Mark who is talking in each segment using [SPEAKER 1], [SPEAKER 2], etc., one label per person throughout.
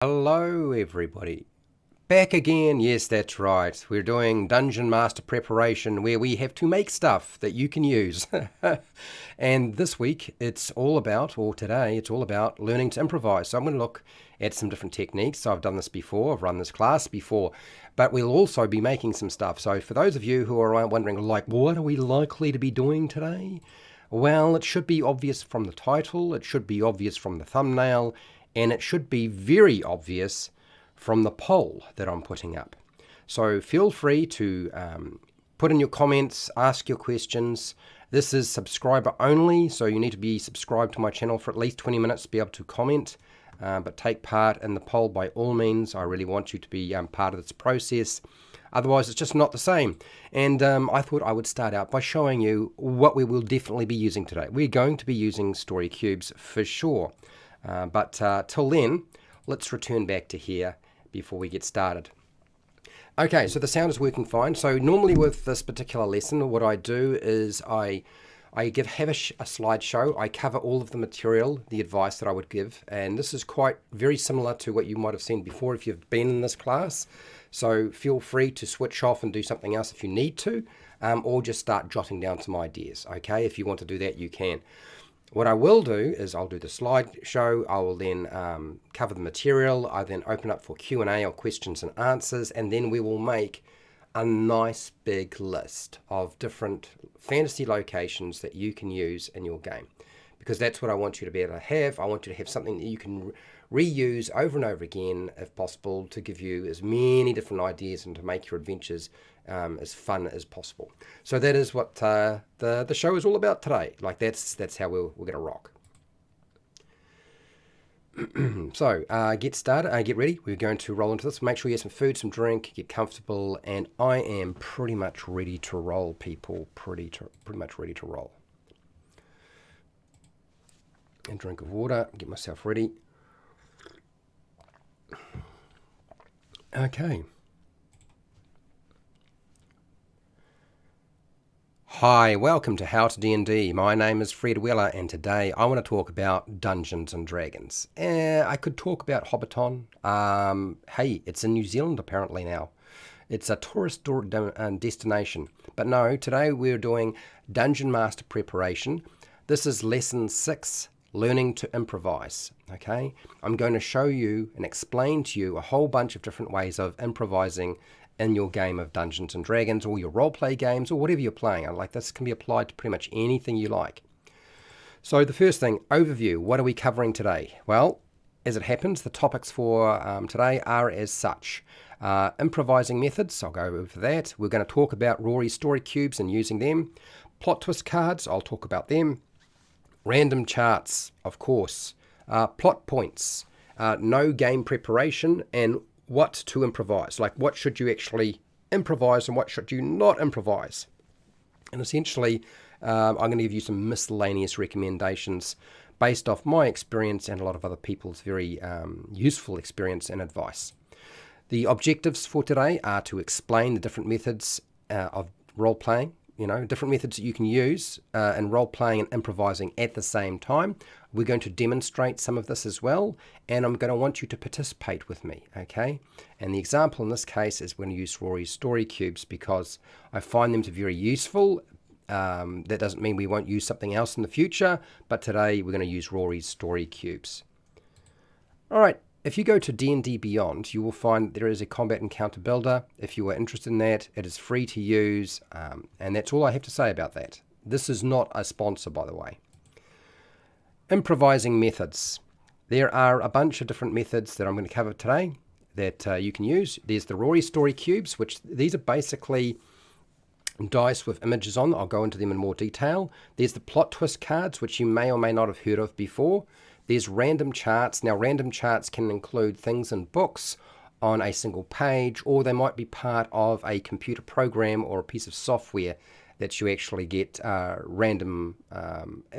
[SPEAKER 1] Hello everybody. Back again, yes that's right. We're doing Dungeon Master preparation where we have to make stuff that you can use. And this week it's all about, or today it's all about learning to improvise. So I'm going to look at some different techniques. So I've done this before, I've run this class before, but we'll also be making some stuff. So for those of you who are wondering like, what are we likely to be doing today? Well, it should be obvious from the title, it should be obvious from the thumbnail, and it should be very obvious from the poll that I'm putting up. So feel free to put in your comments, ask your questions. This is subscriber only, so you need to be subscribed to my channel for at least 20 minutes to be able to comment, but take part in the poll by all means. I really want you to be part of this process. Otherwise, it's just not the same. And I thought I would start out by showing you what we will definitely be using today. We're going to be using story cubes for sure. But till then, let's return back to here before we get started. Okay, so the sound is working fine. So normally with this particular lesson, what I do is I have a slideshow. I cover all of the material, the advice that I would give. And this is quite very similar to what you might have seen before if you've been in this class. So feel free to switch off and do something else if you need to, or just start jotting down some ideas. Okay, if you want to do that, you can. What I will do is I'll do the slideshow, I will then cover the material, I then open up for Q&A or questions and answers, and then we will make a nice big list of different fantasy locations that you can use in your game. Because that's what I want you to be able to have. I want you to have something that you can reuse over and over again, if possible, to give you as many different ideas and to make your adventures as fun as possible. So that is what the show is all about today. Like that's how we're going to rock. So get started, get ready. We're going to roll into this. Make sure you have some food, some drink, get comfortable, and I am pretty much ready to roll, people. Pretty much ready to roll. And drink of water, get myself ready. Okay. Hi, welcome to How to D&D. My name is Fred Weller, and today I want to talk about Dungeons and Dragons. I could talk about Hobbiton. Hey, it's in New Zealand apparently now. It's a tourist destination. But no, today we're doing Dungeon Master preparation. This is lesson 6. Learning to improvise. Okay, I'm going to show you and explain to you a whole bunch of different ways of improvising in your game of Dungeons and Dragons or your roleplay games or whatever you're playing. Like this can be applied to pretty much anything you like. So the first thing, overview. What are we covering today? Well, as it happens, the topics for today are as such. Improvising methods, I'll go over that. We're going to talk about Rory's story cubes and using them. Plot twist cards, I'll talk about them. Random charts, of course, plot points, no game preparation, and what to improvise. Like what should you actually improvise and what should you not improvise. And essentially, I'm going to give you some miscellaneous recommendations based off my experience and a lot of other people's very useful experience and advice. The objectives for today are to explain the different methods of role-playing. You know, different methods that you can use in role-playing and improvising at the same time. We're going to demonstrate some of this as well, and I'm going to want you to participate with me, okay? And the example in this case is we're going to use Rory's story cubes because I find them to be very useful. That doesn't mean we won't use something else in the future, but today we're going to use Rory's story cubes. All right. If you go to D&D Beyond, you will find there is a combat encounter builder. If you are interested in that, it is free to use, and that's all I have to say about that. This is not a sponsor, by the way. Improvising methods. There are a bunch of different methods that I'm going to cover today that you can use. There's the Rory story cubes, which these are basically dice with images on. I'll go into them in more detail. There's the plot twist cards, which you may or may not have heard of before. There's random charts. Now, random charts can include things in books on a single page, or they might be part of a computer program or a piece of software that you actually get random.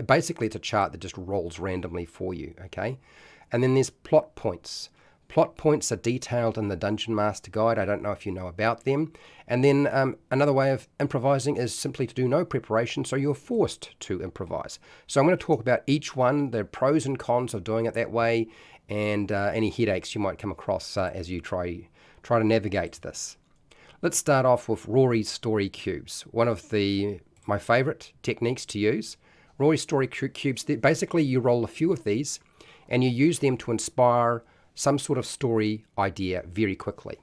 [SPEAKER 1] Basically, it's a chart that just rolls randomly for you, okay? And then there's plot points. Plot points are detailed in the Dungeon Master Guide. I don't know if you know about them. And then another way of improvising is simply to do no preparation, so you're forced to improvise. So I'm going to talk about each one, the pros and cons of doing it that way, and any headaches you might come across as you try to navigate this. Let's start off with Rory's story cubes, one of my favorite techniques to use. Rory's story cubes, basically you roll a few of these and you use them to inspire some sort of story idea very quickly.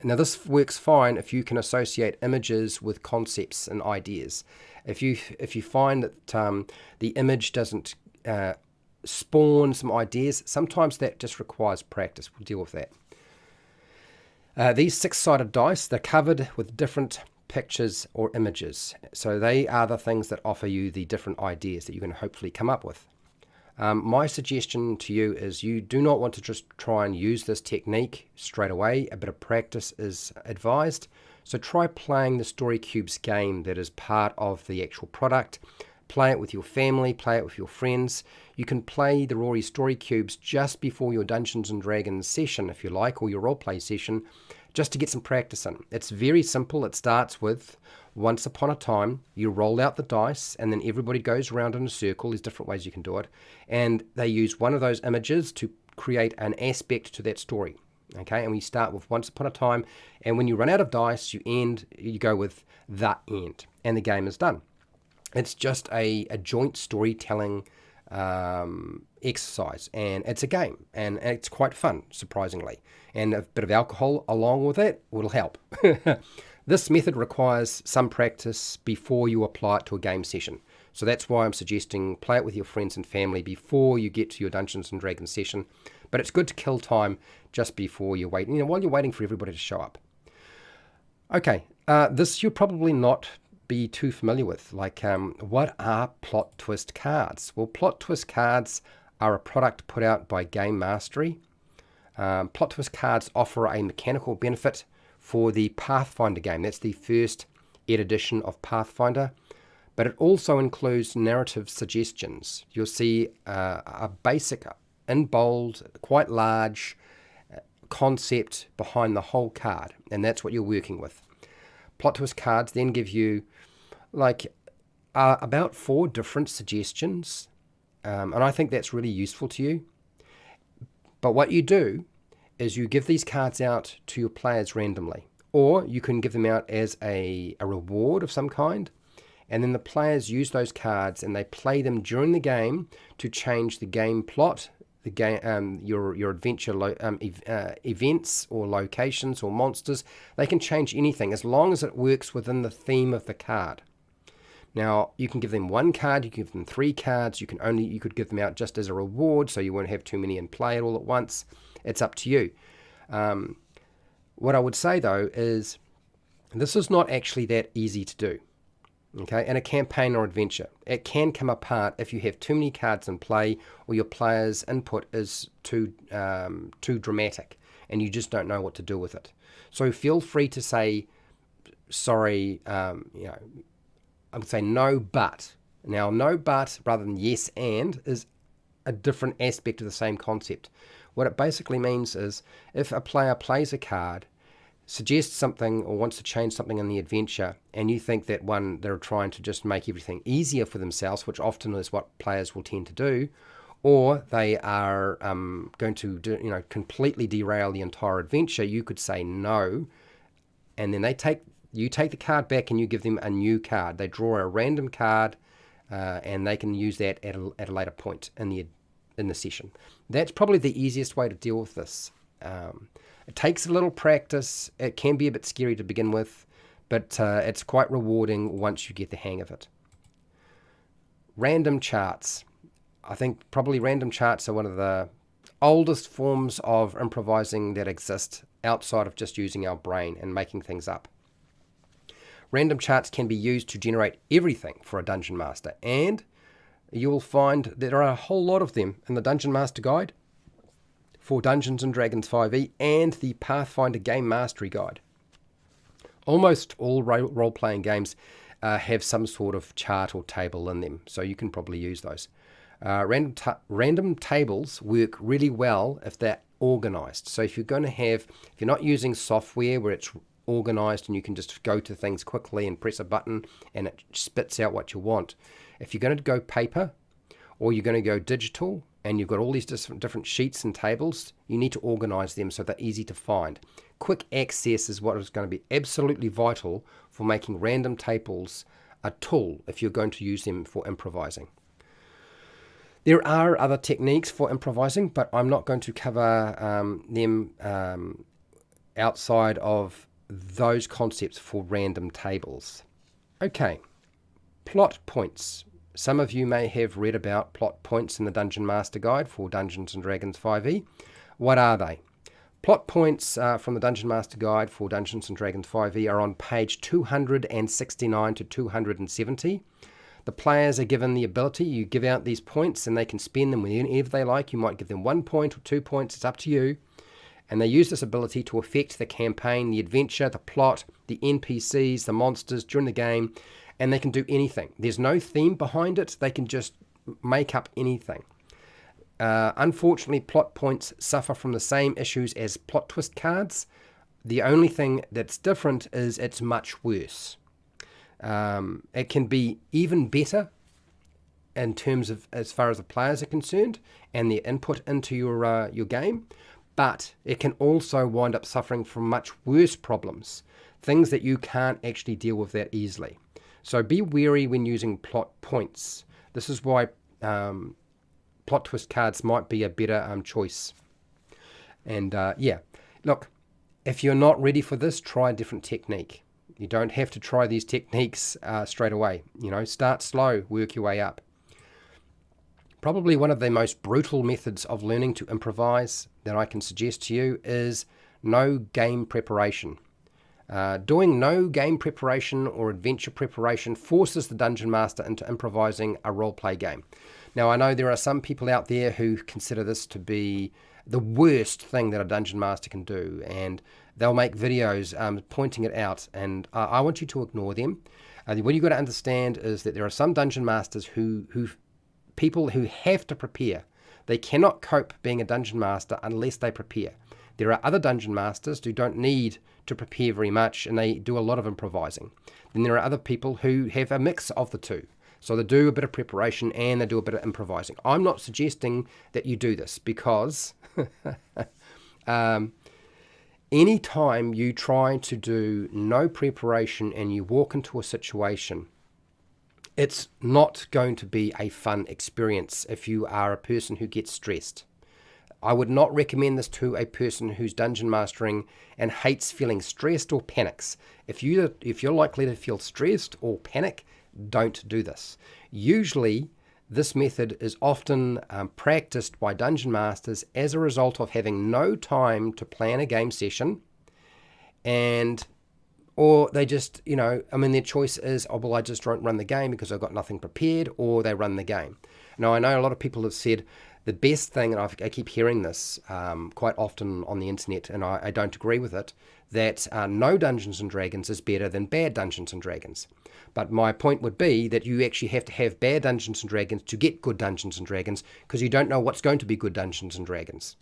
[SPEAKER 1] Now this works fine if you can associate images with concepts and ideas. If you find that the image doesn't spawn some ideas, sometimes that just requires practice. We'll deal with that. These 6-sided dice, they're covered with different pictures or images. So they are the things that offer you the different ideas that you can hopefully come up with. My suggestion to you is you do not want to just try and use this technique straight away. A bit of practice is advised. So try playing the Story Cubes game that is part of the actual product. Play it with your family, play it with your friends. You can play the Rory Story Cubes just before your Dungeons & Dragons session, if you like, or your roleplay session, just to get some practice in. It's very simple. It starts with, once upon a time, you roll out the dice, and then everybody goes around in a circle. There's different ways you can do it. And they use one of those images to create an aspect to that story. Okay, and we start with once upon a time, and when you run out of dice, you go with the end, and the game is done. It's just a joint storytelling exercise, and it's a game, and it's quite fun, surprisingly. And a bit of alcohol along with it will help. This method requires some practice before you apply it to a game session. So that's why I'm suggesting play it with your friends and family before you get to your Dungeons & Dragons session. But it's good to kill time just before you're waiting, while you're waiting for everybody to show up. Okay, this you'll probably not be too familiar with. Like, what are plot twist cards? Well, plot twist cards are a product put out by Game Mastery. Plot twist cards offer a mechanical benefit for the Pathfinder game. That's the first edition of Pathfinder. But it also includes narrative suggestions. You'll see a basic, in bold, quite large concept behind the whole card. And that's what you're working with. Plot twist cards then give you about 4 different suggestions. And I think that's really useful to you. But what you do is you give these cards out to your players randomly. Or you can give them out as a reward of some kind. And then the players use those cards and they play them during the game to change the game plot, the game, your adventure events or locations or monsters. They can change anything as long as it works within the theme of the card. Now, you can give them 1 card, you can give them 3 cards, you could give them out just as a reward so you won't have too many and play it all at once. It's up to you. What I would say though is this is not actually that easy to do. Okay, in a campaign or adventure, it can come apart if you have too many cards in play or your player's input is too dramatic and you just don't know what to do with it. So feel free to say, sorry, I would say no but. Now, no but rather than yes and is a different aspect of the same concept. What it basically means is if a player plays a card, suggests something or wants to change something in the adventure, and you think that they're trying to just make everything easier for themselves, which often is what players will tend to do, or they are going to completely derail the entire adventure, you could say no, and then you take the card back and you give them a new card. They draw a random card, and they can use that at a later point in the session. That's probably the easiest way to deal with this. It takes a little practice. It can be a bit scary to begin with, but it's quite rewarding once you get the hang of it. Random charts. I think probably random charts are one of the oldest forms of improvising that exist outside of just using our brain and making things up. Random charts can be used to generate everything for a Dungeon Master, and you will find that there are a whole lot of them in the Dungeon Master Guide for Dungeons & Dragons 5e and the Pathfinder Game Mastery Guide. Almost all role-playing games have some sort of chart or table in them, so you can probably use those. Random tables work really well if they're organized. So if you're not using software where it's organized and you can just go to things quickly and press a button and it spits out what you want. If you're going to go paper or you're going to go digital, and you've got all these different sheets and tables, you need to organize them so they're easy to find. Quick access is what is going to be absolutely vital for making random tables a tool if you're going to use them for improvising. There are other techniques for improvising, but I'm not going to cover them outside of those concepts for random tables. Okay, plot points. Some of you may have read about plot points in the Dungeon Master Guide for Dungeons & Dragons 5e. What are they? Plot points from the Dungeon Master Guide for Dungeons & Dragons 5e are on page 269 to 270. The players are given the ability, you give out these points and they can spend them whenever they like. You might give them 1 point or 2 points, it's up to you. And they use this ability to affect the campaign, the adventure, the plot, the NPCs, the monsters during the game, and they can do anything. There's no theme behind it, they can just make up anything. Unfortunately, plot points suffer from the same issues as plot twist cards. The only thing that's different is it's much worse. It can be even better in terms of as far as the players are concerned and their input into your game, but it can also wind up suffering from much worse problems, things that you can't actually deal with that easily. So be wary when using plot points. This is why plot twist cards might be a better choice. And yeah, look, if you're not ready for this, try a different technique. You don't have to try these techniques straight away. You know, start slow, work your way up. Probably one of the most brutal methods of learning to improvise that I can suggest to you is no game preparation. Doing no game preparation or adventure preparation forces the Dungeon Master into improvising a roleplay game. Now, I know there are some people out there who consider this to be the worst thing that a Dungeon Master can do, and they'll make videos pointing it out, and I want you to ignore them. What you've got to understand is that there are some Dungeon Masters people who have to prepare. They cannot cope being a Dungeon Master unless they prepare. There are other Dungeon Masters who don't need to prepare very much, and they do a lot of improvising. Then there are other people who have a mix of the two. So they do a bit of preparation and they do a bit of improvising. I'm not suggesting that you do this because any time you try to do no preparation and you walk into a situation, it's not going to be a fun experience if you are a person who gets stressed. I would not recommend this to a person who's dungeon mastering and hates feeling stressed or panics. If you're likely to feel stressed or panic, don't do this. Usually, this method is often practiced by dungeon masters as a result of having no time to plan a game session, or they just, their choice is, oh, well, I just don't run the game because I've got nothing prepared, or they run the game. Now, I know a lot of people have said the best thing, and I keep hearing this quite often on the internet, and I don't agree with it, that no Dungeons & Dragons is better than bad Dungeons & Dragons. But my point would be that you actually have to have bad Dungeons & Dragons to get good Dungeons & Dragons, because you don't know what's going to be good Dungeons & Dragons.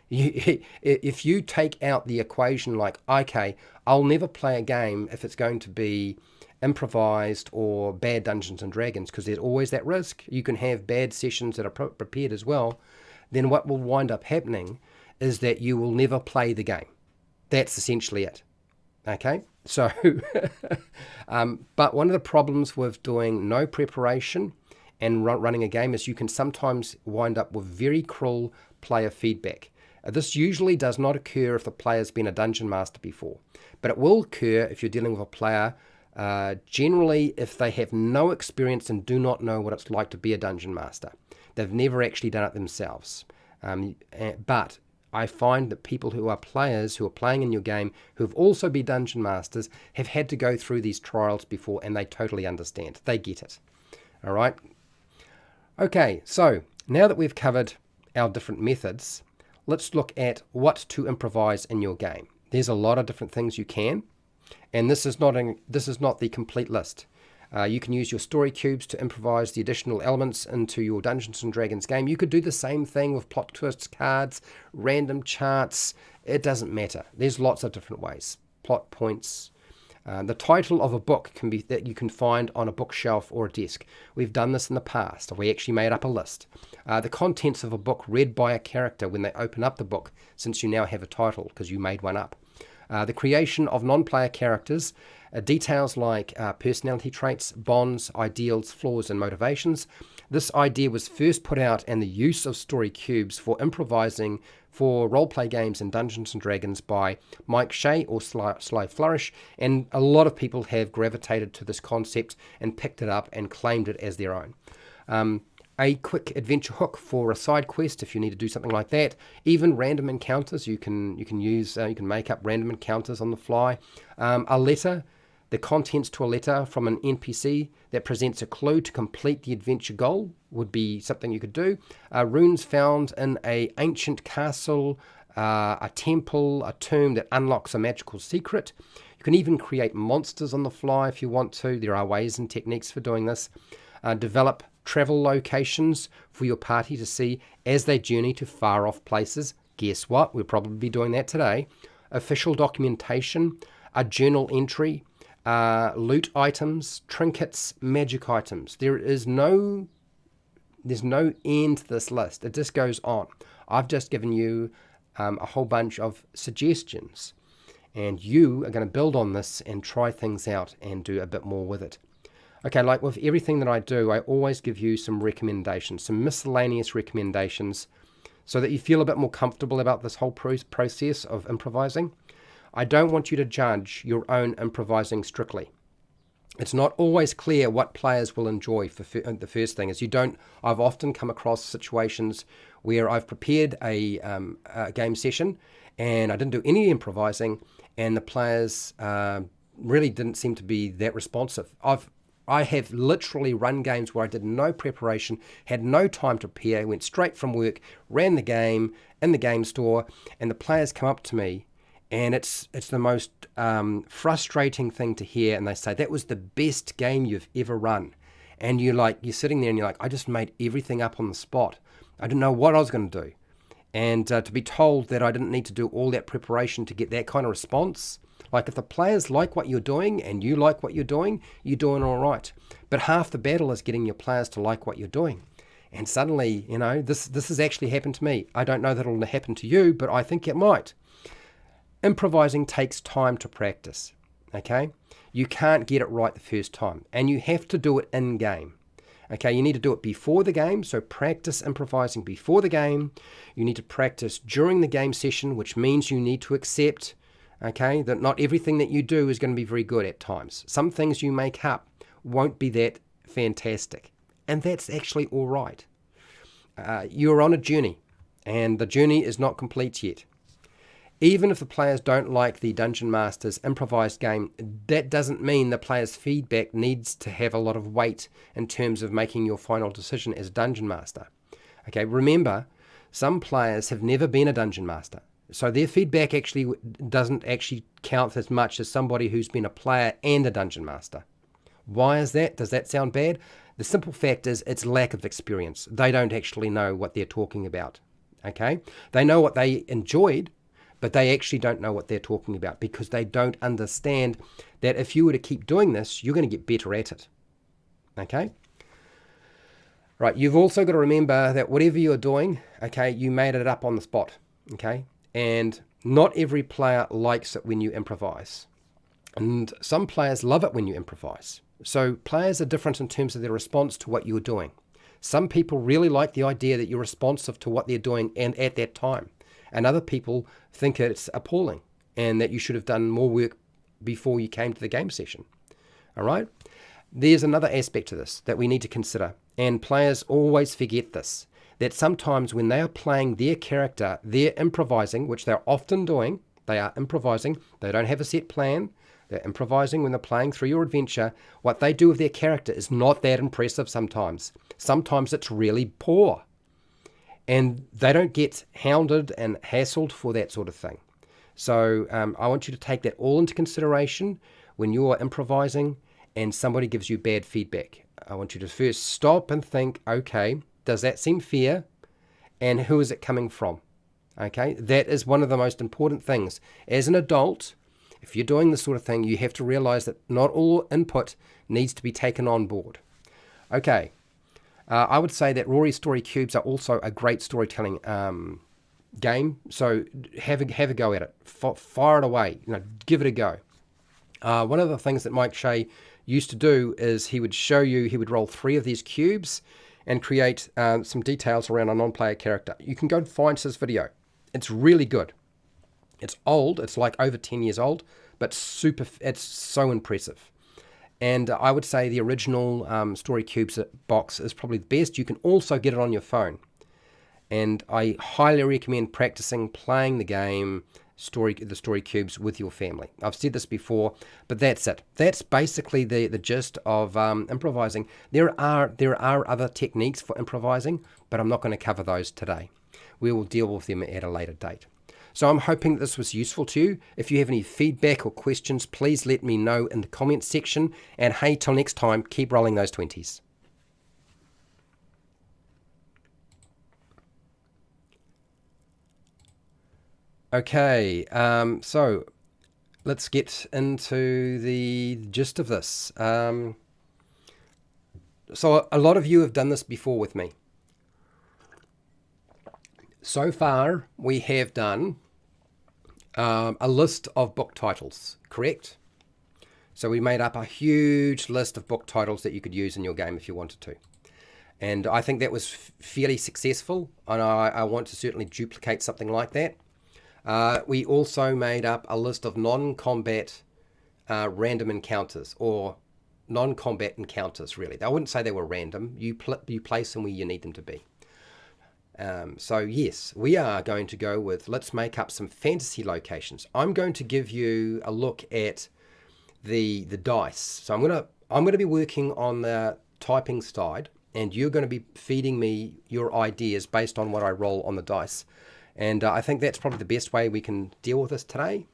[SPEAKER 1] If you take out the equation like, okay, I'll never play a game if it's going to be improvised or bad Dungeons & Dragons, because there's always that risk. You can have bad sessions that are prepared as well. Then what will wind up happening is that you will never play the game. That's essentially it. Okay? So, but one of the problems with doing no preparation and running a game is you can sometimes wind up with very cruel player feedback. This usually does not occur if the player's been a dungeon master before, but it will occur if you're dealing with a player, generally if they have no experience and do not know what it's like to be a dungeon master. They've never actually done it themselves. But I find that people who are players, who are playing in your game, who have also been dungeon masters, have had to go through these trials before, and they totally understand. They get it. All right? Okay, so now that we've covered our different methods, let's look at what to improvise in your game. There's a lot of different things you can, and this is not the complete list. You can use your story cubes to improvise the additional elements into your Dungeons & Dragons game. You could do the same thing with plot twists cards, random charts. It doesn't matter. There's lots of different ways. Plot points. The title of a book can be that you can find on a bookshelf or a desk. We've done this in the past. We actually made up a list. The contents of a book read by a character when they open up the book, since you now have a title because you made one up. The creation of non-player characters, details like personality traits, bonds, ideals, flaws, and motivations. This idea was first put out, and the use of story cubes for improvising for roleplay games and Dungeons & Dragons by Mike Shea or Sly Flourish, and a lot of people have gravitated to this concept and picked it up and claimed it as their own. A quick adventure hook for a side quest if you need to do something like that. Even random encounters, you can make up random encounters on the fly. A letter, the contents to a letter from an NPC that presents a clue to complete the adventure goal would be something you could do. Runes found in an ancient castle, a temple, a tomb that unlocks a magical secret. You can even create monsters on the fly if you want to. There are ways and techniques for doing this. Develop travel locations for your party to see as they journey to far off places. Guess what? We'll probably be doing that today. Official documentation, a journal entry, loot items, trinkets, magic items. There's no end to this list. It just goes on. I've just given you a whole bunch of suggestions, and you are going to build on this and try things out and do a bit more with it. Okay, like with everything that I do, I always give you some recommendations, some miscellaneous recommendations, so that you feel a bit more comfortable about this whole process of improvising. I don't want you to judge your own improvising strictly. It's not always clear what players will enjoy. The first thing is I've often come across situations where I've prepared a game session and I didn't do any improvising, and the players really didn't seem to be that responsive. I have literally run games where I did no preparation, had no time to prepare, went straight from work, ran the game in the game store, and the players come up to me, and it's the most frustrating thing to hear, and they say, that was the best game you've ever run. And you're sitting there and you're like, I just made everything up on the spot. I didn't know what I was going to do. And to be told that I didn't need to do all that preparation to get that kind of response. Like, if the players like what you're doing and you like what you're doing all right. But half the battle is getting your players to like what you're doing. And suddenly, this has actually happened to me. I don't know that it'll happen to you, but I think it might. Improvising takes time to practice, okay? You can't get it right the first time, and you have to do it in-game. Okay, you need to do it before the game, so practice improvising before the game. You need to practice during the game session, which means you need to accept, okay, that not everything that you do is going to be very good at times. Some things you make up won't be that fantastic, and that's actually all right. You're on a journey, and the journey is not complete yet. Even if the players don't like the Dungeon Master's improvised game, that doesn't mean the player's feedback needs to have a lot of weight in terms of making your final decision as a Dungeon Master. Okay, remember, some players have never been a Dungeon Master, so their feedback actually doesn't actually count as much as somebody who's been a player and a Dungeon Master. Why is that? Does that sound bad? The simple fact is it's lack of experience. They don't actually know what they're talking about. Okay, they know what they enjoyed, but they actually don't know what they're talking about because they don't understand that if you were to keep doing this, you're going to get better at it. Okay? Right, you've also got to remember that whatever you're doing, okay, you made it up on the spot. Okay? And not every player likes it when you improvise. And some players love it when you improvise. So players are different in terms of their response to what you're doing. Some people really like the idea that you're responsive to what they're doing and at that time. And other people think it's appalling and that you should have done more work before you came to the game session. All right? There's another aspect to this that we need to consider, and players always forget this, that sometimes when they are playing their character, they're improvising, which they're often doing. They are improvising. They don't have a set plan. They're improvising when they're playing through your adventure. What they do with their character is not that impressive sometimes. Sometimes it's really poor. And they don't get hounded and hassled for that sort of thing. So I want you to take that all into consideration when you're improvising and somebody gives you bad feedback. I want you to first stop and think, okay, does that seem fair? And who is it coming from? Okay, that is one of the most important things. As an adult, If you're doing this sort of thing, you have to realize that not all input needs to be taken on board. Okay, I would say that Rory story cubes are also a great storytelling game. So have a go at it. Fire it away. Give it a go. One of the things that Mike Shea used to do is he would roll 3 of these cubes and create some details around a non-player character. You can go and find his video. It's really good. It's old. It's like over 10 years old, but it's so impressive. And I would say the original Story Cubes box is probably the best. You can also get it on your phone. And I highly recommend practicing playing the game, the Story Cubes, with your family. I've said this before, but that's it. That's basically the gist of improvising. There are other techniques for improvising, but I'm not going to cover those today. We will deal with them at a later date. So I'm hoping that this was useful to you. If you have any feedback or questions, please let me know in the comments section. And hey, till next time, keep rolling those 20s. Okay, so let's get into the gist of this. So a lot of you have done this before with me. So far, we have done a list of book titles, correct? So we made up a huge list of book titles that you could use in your game if you wanted to. And I think that was fairly successful, and I want to certainly duplicate something like that. We also made up a list of non-combat random encounters, or non-combat encounters, really. I wouldn't say they were random. You place them where you need them to be. So yes, we are going to go with, let's make up some fantasy locations. I'm going to give you a look at the dice. So I'm going to be working on the typing side, and you're going to be feeding me your ideas based on what I roll on the dice. And I think that's probably the best way we can deal with this today.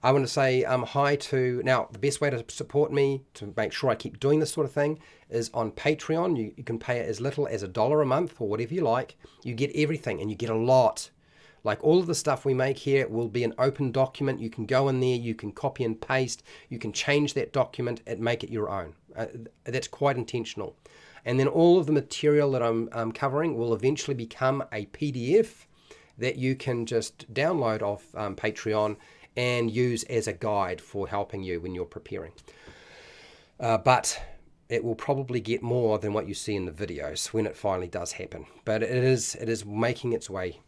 [SPEAKER 1] I want to say hi to, now the best way to support me, to make sure I keep doing this sort of thing, is on Patreon. You can pay as little as $1 a month or whatever you like. You get everything, and you get a lot. Like all of the stuff we make here will be an open document. You can go in there, you can copy and paste, you can change that document and make it your own. That's quite intentional. And then all of the material that I'm covering will eventually become a PDF that you can just download off Patreon and use as a guide for helping you when you're preparing. But it will probably get more than what you see in the videos when it finally does happen. But it is making its way.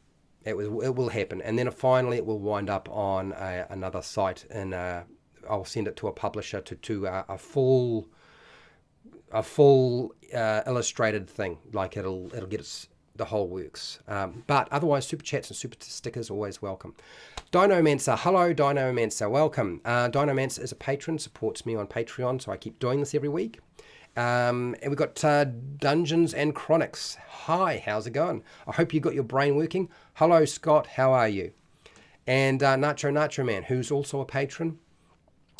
[SPEAKER 1] It will happen, and then finally it will wind up on another site, and I'll send it to a publisher to do a full illustrated thing. Like it'll get the whole works. But otherwise, super chats and super stickers always welcome. Dinomancer, hello Dinomancer, welcome. Dinomancer is a patron, supports me on Patreon, so I keep doing this every week. And we've got Dungeons and Chronics. Hi, how's it going? I hope you got your brain working. Hello Scott, how are you? And Nacho Man, who's also a patron.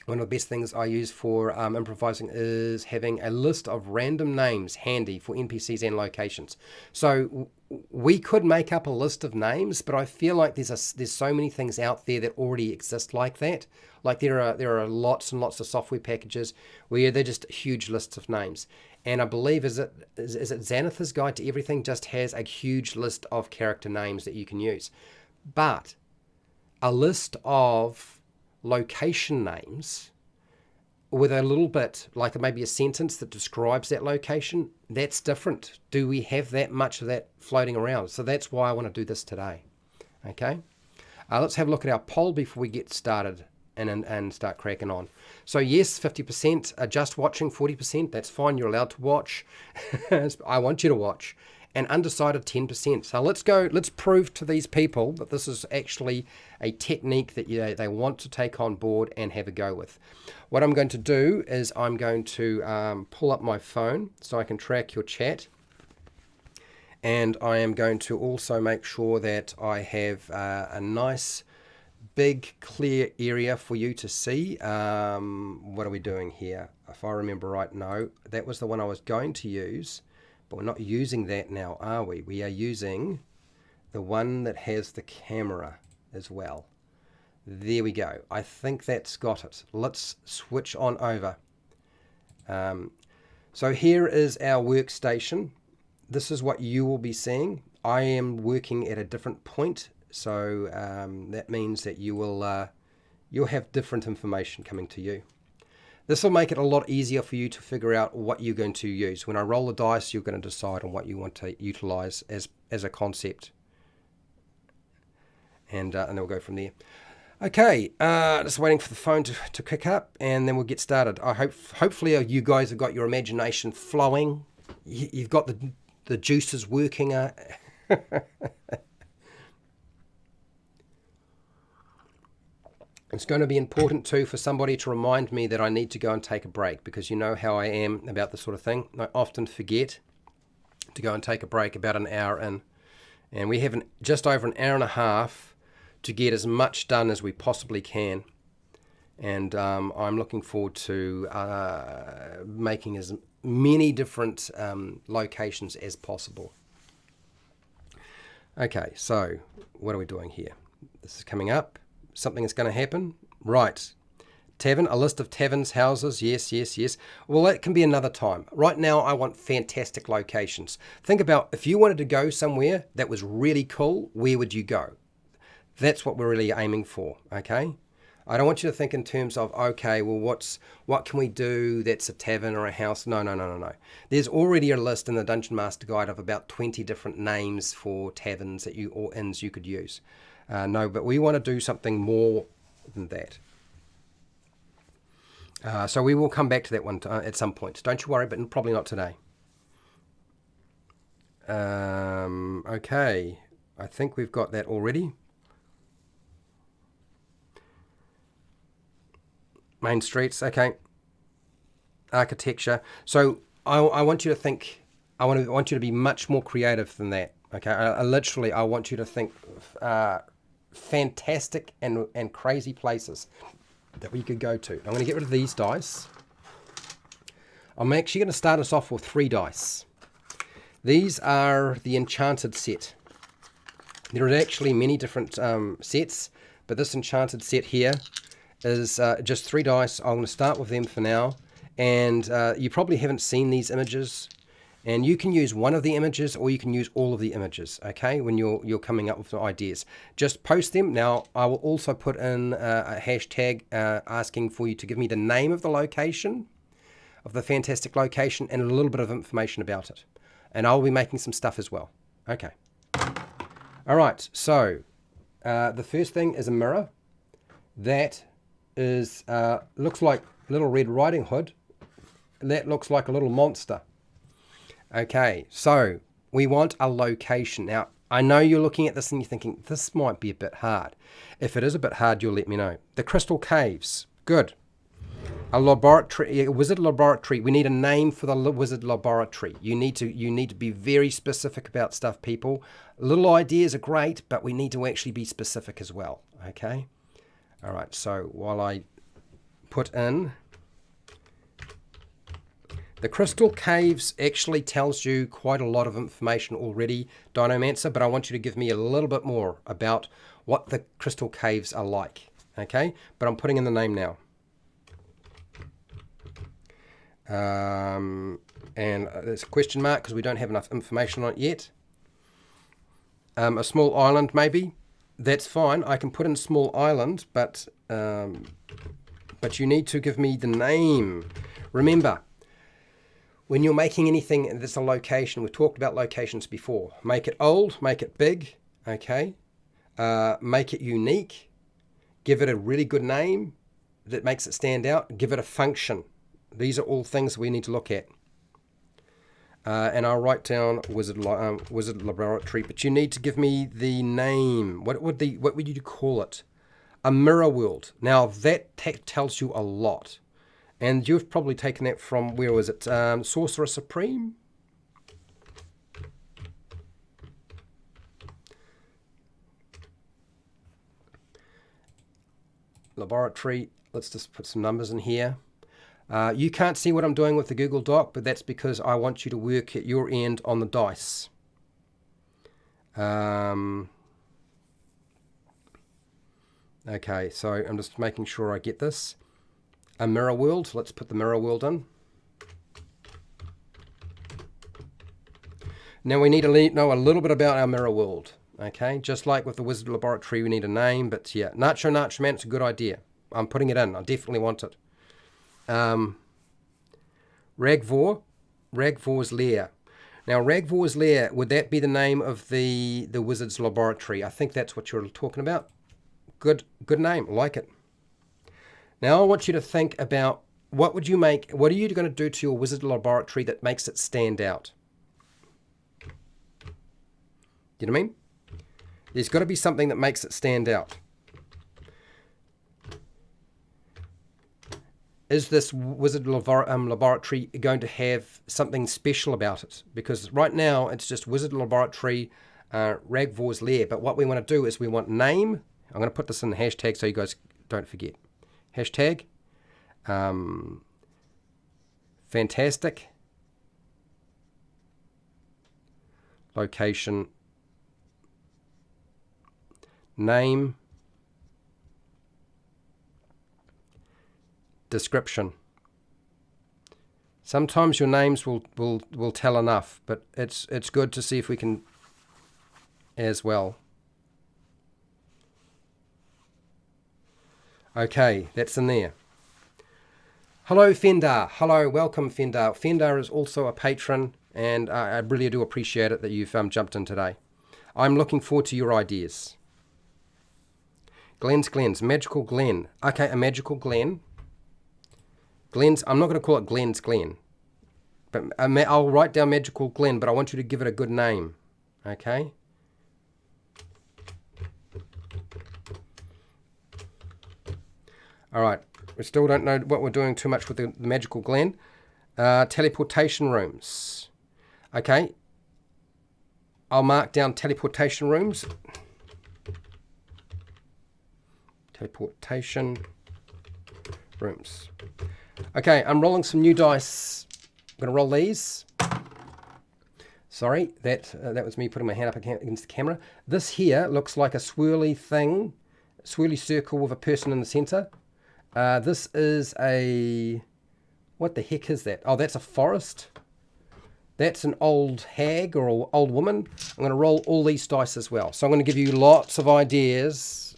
[SPEAKER 1] One of the best things I use for improvising is having a list of random names handy for NPCs and locations. So we could make up a list of names, but I feel like there's so many things out there that already exist like that. Like there are lots and lots of software packages where they're just huge lists of names. And I believe is it Xanathar's Guide to Everything just has a huge list of character names that you can use. But a list of location names with a little bit, like maybe a sentence that describes that location, that's different. Do we have that much of that floating around? So that's why I want to do this today. Okay, let's have a look at our poll before we get started and start cracking on. So yes, 50% are just watching, 40%, that's fine, you're allowed to watch. I want you to watch. And undecided 10%. So let's prove to these people that this is actually a technique that they want to take on board and have a go with. What I'm going to do is I'm going to pull up my phone so I can track your chat. And I am going to also make sure that I have a nice big clear area for you to see. What are we doing here? If I remember right, no, that was the one I was going to use. But we're not using that now, are we? We are using the one that has the camera as well. There we go. I think that's got it. Let's switch on over. So here is our workstation. This is what you will be seeing. I am working at a different point, so that means that you'll have different information coming to you. This will make it a lot easier for you to figure out what you're going to use. When I roll the dice, you're going to decide on what you want to utilize as a concept. And then we'll go from there. Okay, just waiting for the phone to kick up, and then we'll get started. Hopefully you guys have got your imagination flowing. You've got the juices working. It's going to be important too for somebody to remind me that I need to go and take a break, because you know how I am about this sort of thing. I often forget to go and take a break about an hour in, and we have just over an hour and a half to get as much done as we possibly can. And I'm looking forward to making as many different locations as possible. Okay, so what are we doing here? This is coming up. Something is going to happen. Right. Tavern, a list of taverns, houses. Yes, yes, yes. Well, that can be another time. Right now, I want fantastic locations. Think about if you wanted to go somewhere that was really cool, where would you go? That's what we're really aiming for, okay? I don't want you to think in terms of, okay, well, what can we do that's a tavern or a house? No, no, no, no, no. There's already a list in the Dungeon Master Guide of about 20 different names for taverns or inns you could use. No, but we want to do something more than that. So we will come back to that one at some point. Don't you worry, but probably not today. Okay, I think we've got that already. Main streets, okay. Architecture. So I want you to think. I want you to be much more creative than that. Okay. I want you to think fantastic and crazy places that we could go to. I'm going to get rid of these dice. I'm actually going to start us off with 3 dice. These are the Enchanted set. There are actually many different sets, but this Enchanted set here is just 3 dice. I'm going to start with them for now, and you probably haven't seen these images, and you can use one of the images or you can use all of the images, okay, when you're coming up with ideas. Just post them. Now I will also put in a hashtag asking for you to give me the name of the location, of the fantastic location, and a little bit of information about it, and I'll be making some stuff as well. Okay, all right, so the first thing is a mirror. That is looks like Little Red Riding Hood. That looks like a little monster. Okay, so we want a location. Now, I know you're looking at this and you're thinking, this might be a bit hard. If it is a bit hard, you'll let me know. The Crystal Caves. Good. A laboratory, a wizard laboratory. We need a name for the wizard laboratory. You need to be very specific about stuff, people. Little ideas are great, but we need to actually be specific as well. Okay? All right, so while I put in, the Crystal Caves actually tells you quite a lot of information already, Dinomancer, but I want you to give me a little bit more about what the Crystal Caves are like, okay? But I'm putting in the name now. And there's a question mark because we don't have enough information on it yet. A small island, maybe. That's fine. I can put in small island, but you need to give me the name. Remember, when you're making anything that's a location, we've talked about locations before. Make it old, make it big, okay? Make it unique. Give it a really good name that makes it stand out. Give it a function. These are all things we need to look at. And I'll write down wizard laboratory, but you need to give me the name. What would you call it? A mirror world. Now that tells you a lot, and you've probably taken that from, where was it? Sorcerer Supreme. Laboratory. Let's just put some numbers in here. You can't see what I'm doing with the Google Doc, but that's because I want you to work at your end on the dice. Okay, so I'm just making sure I get this. A mirror world. Let's put the mirror world in. Now we need to know a little bit about our mirror world. Okay, just like with the Wizard Laboratory, we need a name. But yeah, Nacho man, it's a good idea. I'm putting it in. I definitely want it. Ragvor's Lair. Now, Ragvor's Lair, would that be the name of the Wizard's Laboratory? I think that's what you're talking about. Good name. Like it. Now, I want you to think about what are you going to do to your Wizard Laboratory that makes it stand out? You know what I mean? There's got to be something that makes it stand out. Is this Wizard Laboratory going to have something special about it? Because right now it's just Wizard Laboratory, Ragvor's Lair. But what we want to do is we want name. I'm going to put this in the hashtag so you guys don't forget. Hashtag. Fantastic. Location. Name. Description. Sometimes your names will tell enough, but it's good to see if we can as well. Okay, that's in there. Hello, Fendar. Hello, welcome, Fendar. Fendar is also a patron, and I really do appreciate it that you've jumped in today. I'm looking forward to your ideas. Glenn's, Magical Glen. Okay, a Magical Glen. Glenn's, I'm not going to call it Glenn's Glen, but I'll write down Magical Glen, but I want you to give it a good name, okay? All right, we still don't know what we're doing too much with the Magical Glen. Teleportation rooms. Okay, I'll mark down teleportation rooms. Teleportation rooms. Okay, I'm rolling some new dice. I'm going to roll these. Sorry, that was me putting my hand up against the camera. This here looks like a swirly thing, swirly circle with a person in the center. This is a... What the heck is that? Oh, that's a forest. That's an old hag or an old woman. I'm going to roll all these dice as well. So I'm going to give you lots of ideas.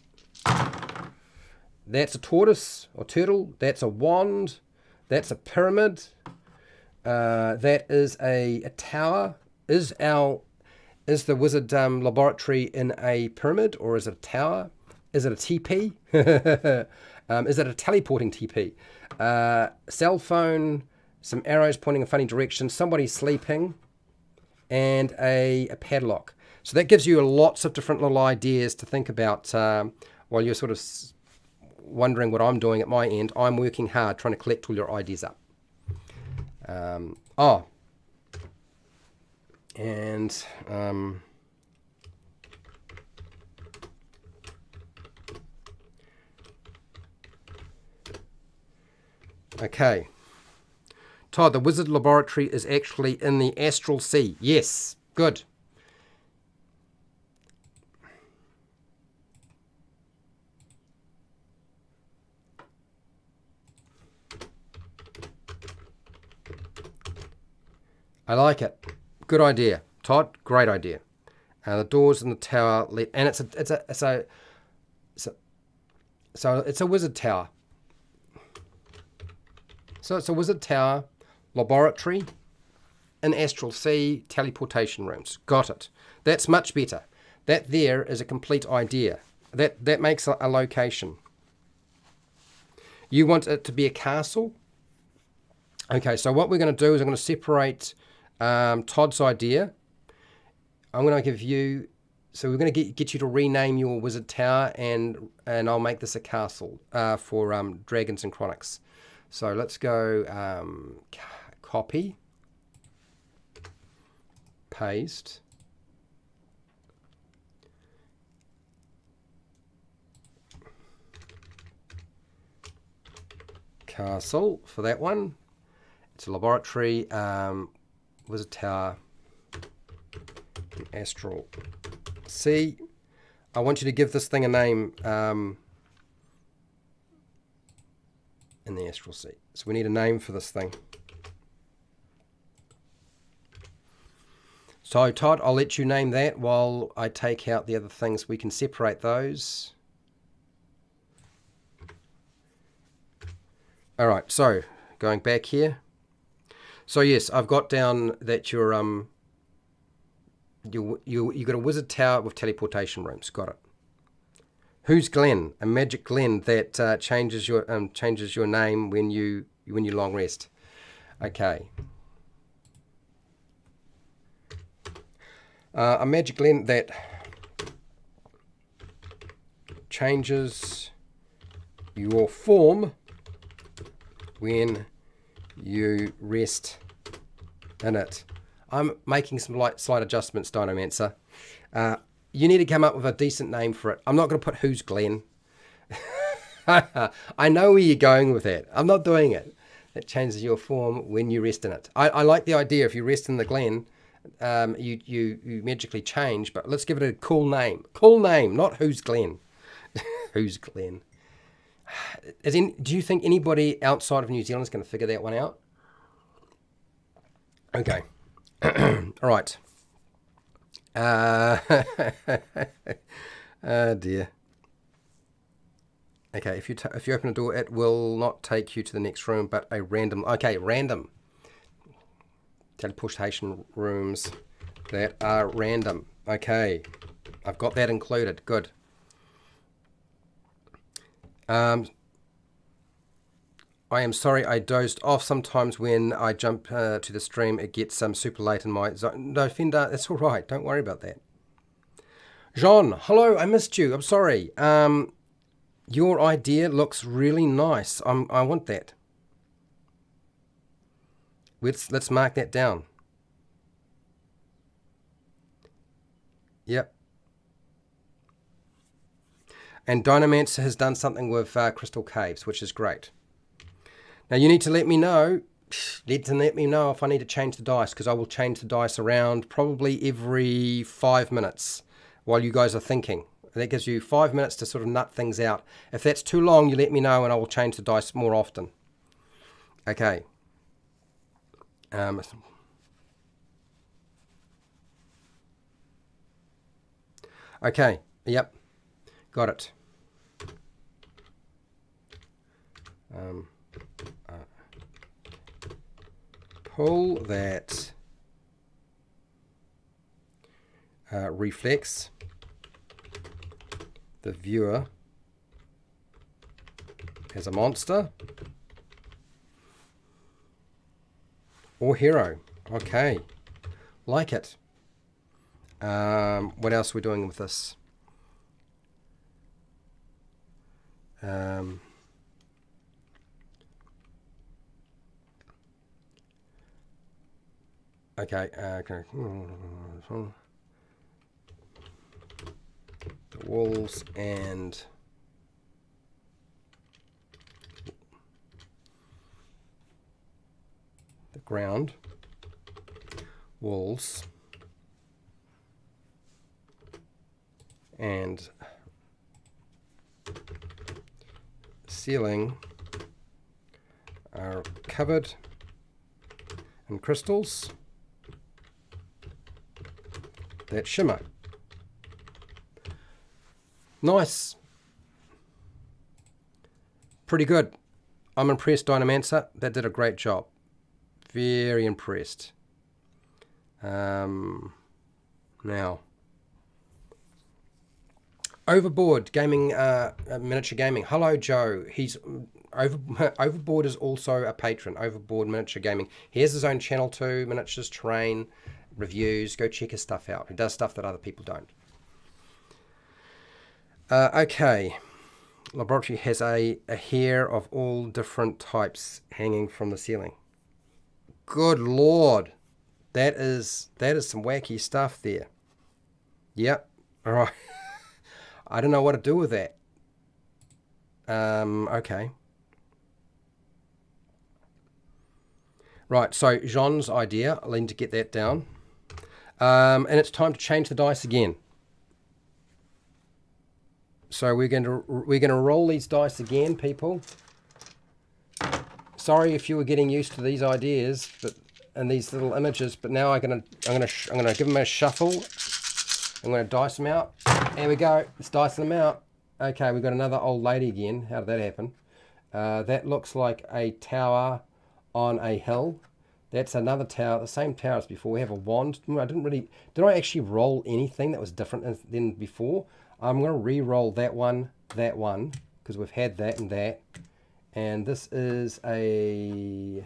[SPEAKER 1] That's a tortoise or turtle. That's a wand. That's a pyramid. That is a tower. Is the wizard laboratory in a pyramid or is it a tower? Is it a TP? Is it a teleporting TP? Cell phone, some arrows pointing in funny directions, somebody sleeping, and a padlock. So that gives you lots of different little ideas to think about while you're sort of wondering what I'm doing at my end. I'm working hard trying to collect all your ideas up. Okay. Todd, the wizard laboratory is actually in the astral sea. Yes, good. I like it. Good idea, Todd. Great idea. The doors in the tower, and it's a wizard tower. So it's a wizard tower, laboratory, an astral sea, teleportation rooms. Got it. That's much better. That there is a complete idea. That makes a location. You want it to be a castle? Okay, so what we're going to do is I'm going to separate Todd's idea. I'm going to give you... So we're going to get you to rename your wizard tower, and I'll make this a castle for Dragons and Chronics. So let's go copy, paste, castle for that one. It's a laboratory, wizard tower, astral sea. I want you to give this thing a name. in the astral sea. So we need a name for this thing. So Todd, I'll let you name that while I take out the other things. We can separate those. All right, so going back here. So yes, I've got down that you got a wizard tower with teleportation rooms. Got it. Who's Glen? A magic Glen that changes your name when you long rest. Okay. A magic Glen that changes your form when you rest in it. I'm making some slight adjustments, Dynamancer. You need to come up with a decent name for it. I'm not going to put Who's Glen. I know where you're going with that. I'm not doing it. It changes your form when you rest in it. I like the idea. If you rest in the Glen, you magically change. But let's give it a cool name. Cool name, not Who's Glen. Who's Glen? Do you think anybody outside of New Zealand is going to figure that one out? Okay. All right. Oh dear. Okay, if you open a door, it will not take you to the next room, but a random. Okay, random. Teleportation rooms that are random. Okay, I've got that included. Good. I am sorry I dozed off. Sometimes when I jump to the stream, it gets super late in my zone. No, Fender, that's all right. Don't worry about that. Jean, hello. I missed you. I'm sorry. Your idea looks really nice. I want that. Let's mark that down. Yep. And Dynamancer has done something with Crystal Caves, which is great. Now you need to let me know. Let me know if I need to change the dice, because I will change the dice around probably every 5 minutes while you guys are thinking. That gives you 5 minutes to sort of nut things out. If that's too long, you let me know and I will change the dice more often. Okay. Okay. Yep. Got it. Pull that reflex the viewer as a monster or hero. Okay, like it. What else are we doing with this? Okay, okay. The walls and the ground, walls and ceiling are covered in crystals that shimmer. Nice. Pretty good. I'm impressed, Dynamancer. That did a great job. Very impressed. Now, Overboard Gaming, Miniature Gaming. Hello, Joe. He's Overboard is also a patron. Overboard Miniature Gaming. He has his own channel too. Miniatures, terrain, reviews. Go check his stuff out. He does stuff that other people don't. Okay. Laboratory has a hair of all different types hanging from the ceiling. Good Lord. That is some wacky stuff there. Yep. All right. I don't know what to do with that. Okay. Right, so Jean's idea, I'll need to get that down. And it's time to change the dice again. So we're going to roll these dice again, people. sorry if you were getting used to these ideas, but and these little images. But now I'm gonna give them a shuffle. I'm gonna dice them out. There we go. Let's dice them out. Okay, we've got another old lady again. How did that happen? That looks like a tower on a hill. That's another tower, the same tower as before. We have a wand. Did I actually roll anything that was different than before? I'm going to re-roll that one, because we've had that and that. And this is a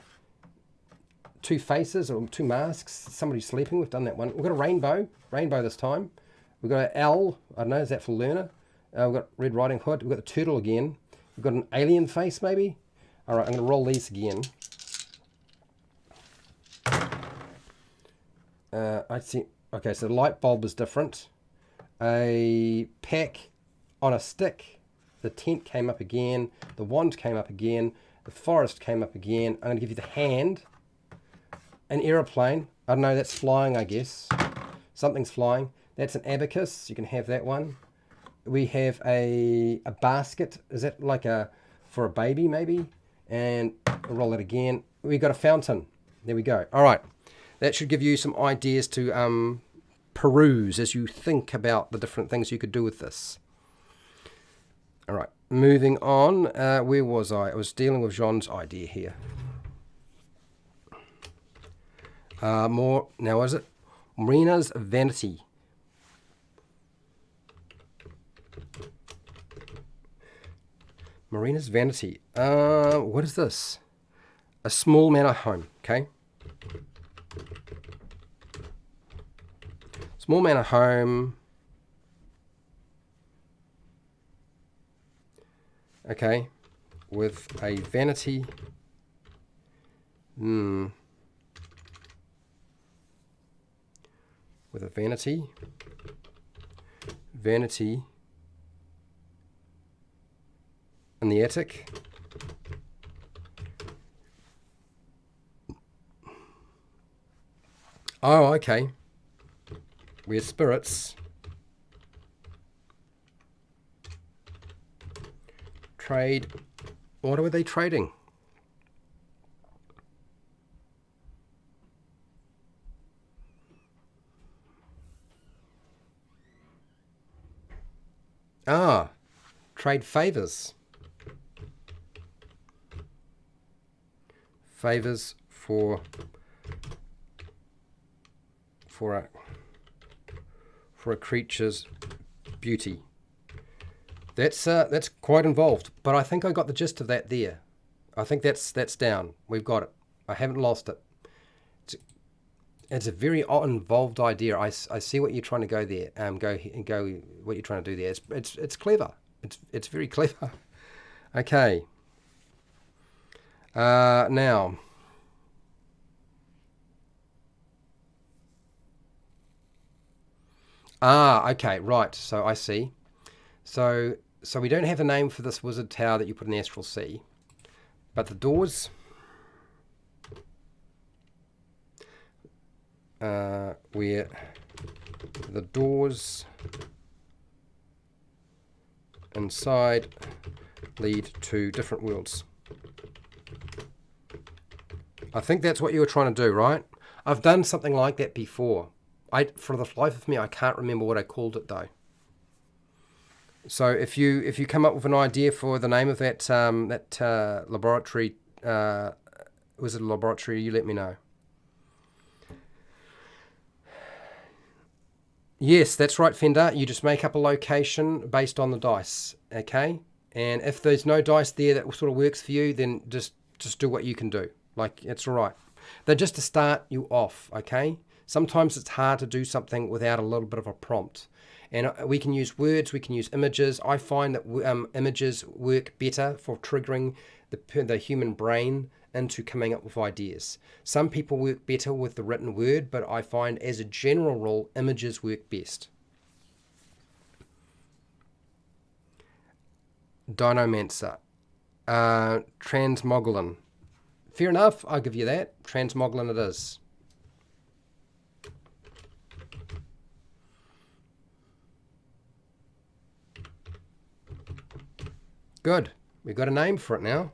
[SPEAKER 1] two faces or two masks. Somebody sleeping. We've done that one. We've got a rainbow this time. We've got an L. I don't know, is that for learner? We've got Red Riding Hood. We've got the turtle again. We've got an alien face maybe. All right, I'm going to roll these again. I see. Okay, so the light bulb is different. A pack on a stick. The tent came up again. The wand came up again. The forest came up again. I'm going to give you the hand. An aeroplane. I don't know, that's flying, I guess. Something's flying. That's an abacus. You can have that one. We have a basket. Is that like for a baby maybe? And we'll roll it again. We've got a fountain. There we go. All right. That should give you some ideas to peruse as you think about the different things you could do with this. All right, moving on. Where was I? I was dealing with Jean's idea here. More, now is it? Marina's vanity. Marina's vanity. What is this? A small manor home, okay? Small manor home. Okay. With a vanity. With a vanity. Vanity. In the attic. Oh, okay. Where spirits trade. What were they trading? Trade favors. Favors for a creature's beauty. That's quite involved, but I think I got the gist of that there. I think that's down. We've got it. I haven't lost it. It's a very involved idea. I see what you're trying to go there. Go what you're trying to do there. It's clever. It's very clever. Okay. Now. Okay, right. So I see. So we don't have a name for this wizard tower that you put in the Astral Sea, but the doors. Where the doors inside lead to different worlds. I think that's what you were trying to do, right? I've done something like that before. For the life of me, I can't remember what I called it though. So if you come up with an idea for the name of that laboratory, was it a laboratory? You let me know. Yes, that's right, Fender. You just make up a location based on the dice, okay? And if there's no dice there that sort of works for you, then just do what you can do. Like, it's all right. They're just to start you off, okay? Sometimes it's hard to do something without a little bit of a prompt. And we can use words, we can use images. I find that images work better for triggering the human brain into coming up with ideas. Some people work better with the written word, but I find as a general rule, images work best. Dinomancer. Transmoglin. Fair enough, I'll give you that. Transmoglin it is. Good. We've got a name for it now.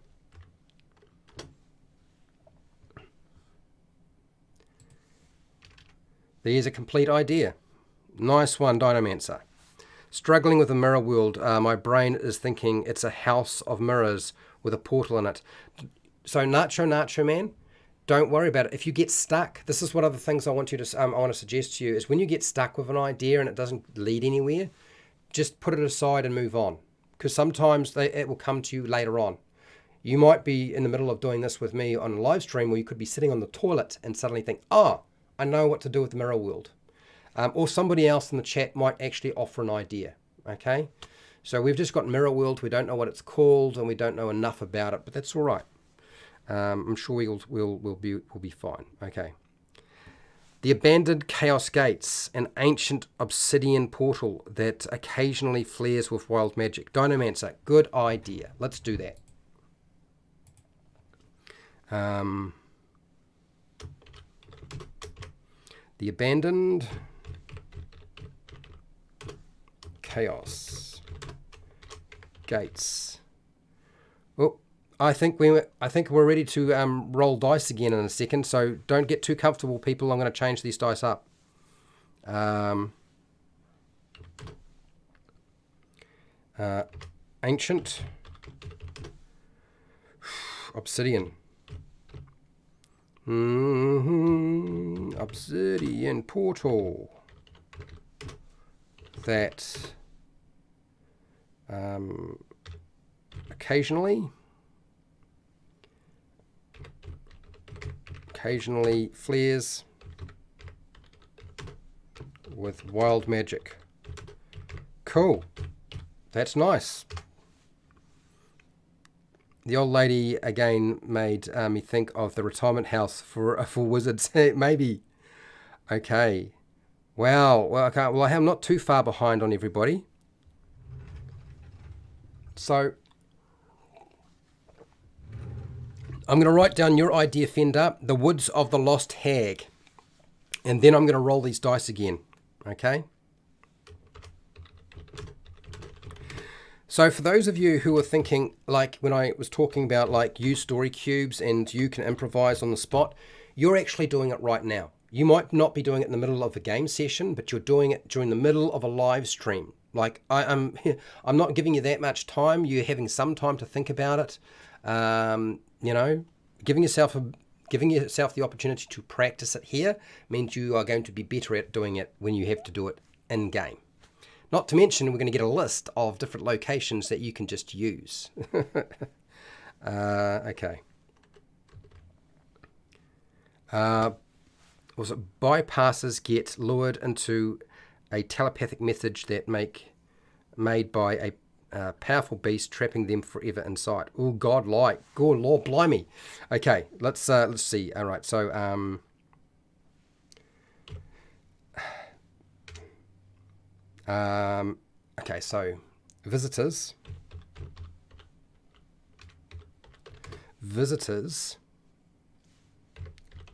[SPEAKER 1] There's a complete idea. Nice one, Dynamancer. Struggling with the mirror world. My brain is thinking it's a house of mirrors with a portal in it. So Nacho Man, don't worry about it. If you get stuck, this is what other things I want to suggest to you is when you get stuck with an idea and it doesn't lead anywhere, just put it aside and move on. Because sometimes it will come to you later on. You might be in the middle of doing this with me on a live stream, or you could be sitting on the toilet and suddenly think, oh, I know what to do with the mirror world. Or somebody else in the chat might actually offer an idea. Okay, so we've just got mirror world. We don't know what it's called, and we don't know enough about it, but that's all right. I'm sure we'll be fine. Okay. The abandoned chaos gates, an ancient obsidian portal that occasionally flares with wild magic. Dynamancer, good idea. Let's do that. The abandoned chaos gates. Oh, I think we're ready to roll dice again in a second. So don't get too comfortable, people. I'm going to change these dice up. Ancient obsidian. Obsidian portal that occasionally flares with wild magic. Cool. That's nice. The old lady again made me think of the retirement house for wizards. Maybe. Okay. Wow. Well, okay. Well, I'm not too far behind on everybody. So I'm going to write down your idea, Fender, The Woods of the Lost Hag. And then I'm going to roll these dice again. Okay? So for those of you who are thinking, like when I was talking about like use story cubes and you can improvise on the spot, you're actually doing it right now. You might not be doing it in the middle of a game session, but you're doing it during the middle of a live stream. Like I'm not giving you that much time. You're having some time to think about it. You know, giving yourself the opportunity to practice it here means you are going to be better at doing it when you have to do it in game. Not to mention, we're going to get a list of different locations that you can just use. Okay. Also, bypassers get lured into a telepathic message that made by a powerful beast, trapping them forever inside. Oh, God, Lord, blimey. Okay, let's see. All right, so okay, so visitors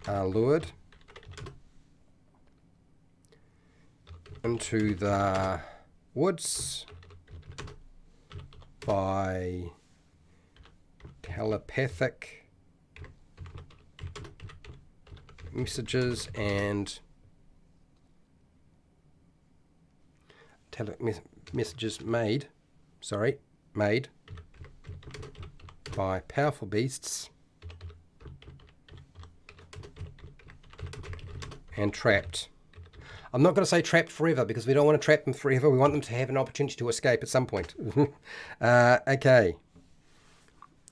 [SPEAKER 1] are lured into the woods by telepathic messages and messages made by powerful beasts and trapped. I'm not going to say trapped forever because we don't want to trap them forever. We want them to have an opportunity to escape at some point. Okay.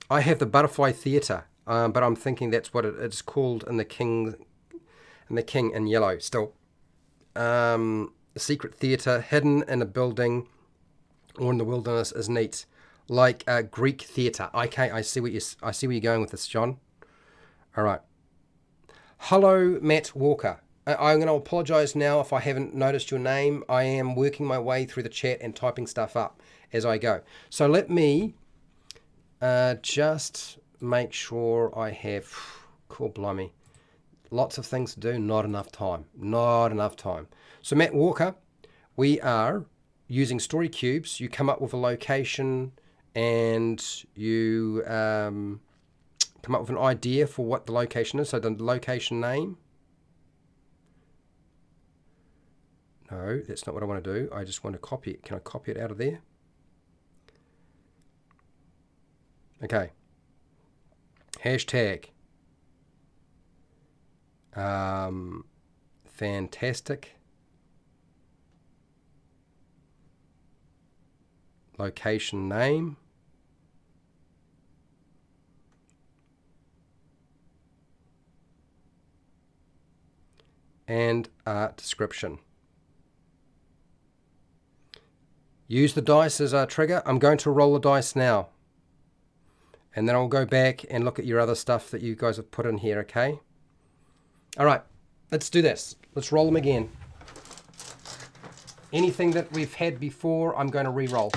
[SPEAKER 1] I have the Butterfly Theatre, but I'm thinking that's what it's called in the King in yellow still. A secret theatre hidden in a building or in the wilderness is neat, like a Greek theatre. Okay, I see where you're going with this, John. All right. Hello, Matt Walker. I'm going to apologise now if I haven't noticed your name. I am working my way through the chat and typing stuff up as I go. So let me just make sure I have... Cool, blimey. Lots of things to do, not enough time. Not enough time. So Matt Walker, we are using story cubes. You come up with a location and you come up with an idea for what the location is. So the location name. No, that's not what I want to do. I just want to copy it. Can I copy it out of there? Okay. Hashtag. Fantastic. Location name. And art description. Use the dice as our trigger. I'm going to roll the dice now. And then I'll go back and look at your other stuff that you guys have put in here, okay? All right, let's do this. Let's roll them again. Anything that we've had before, I'm going to re-roll.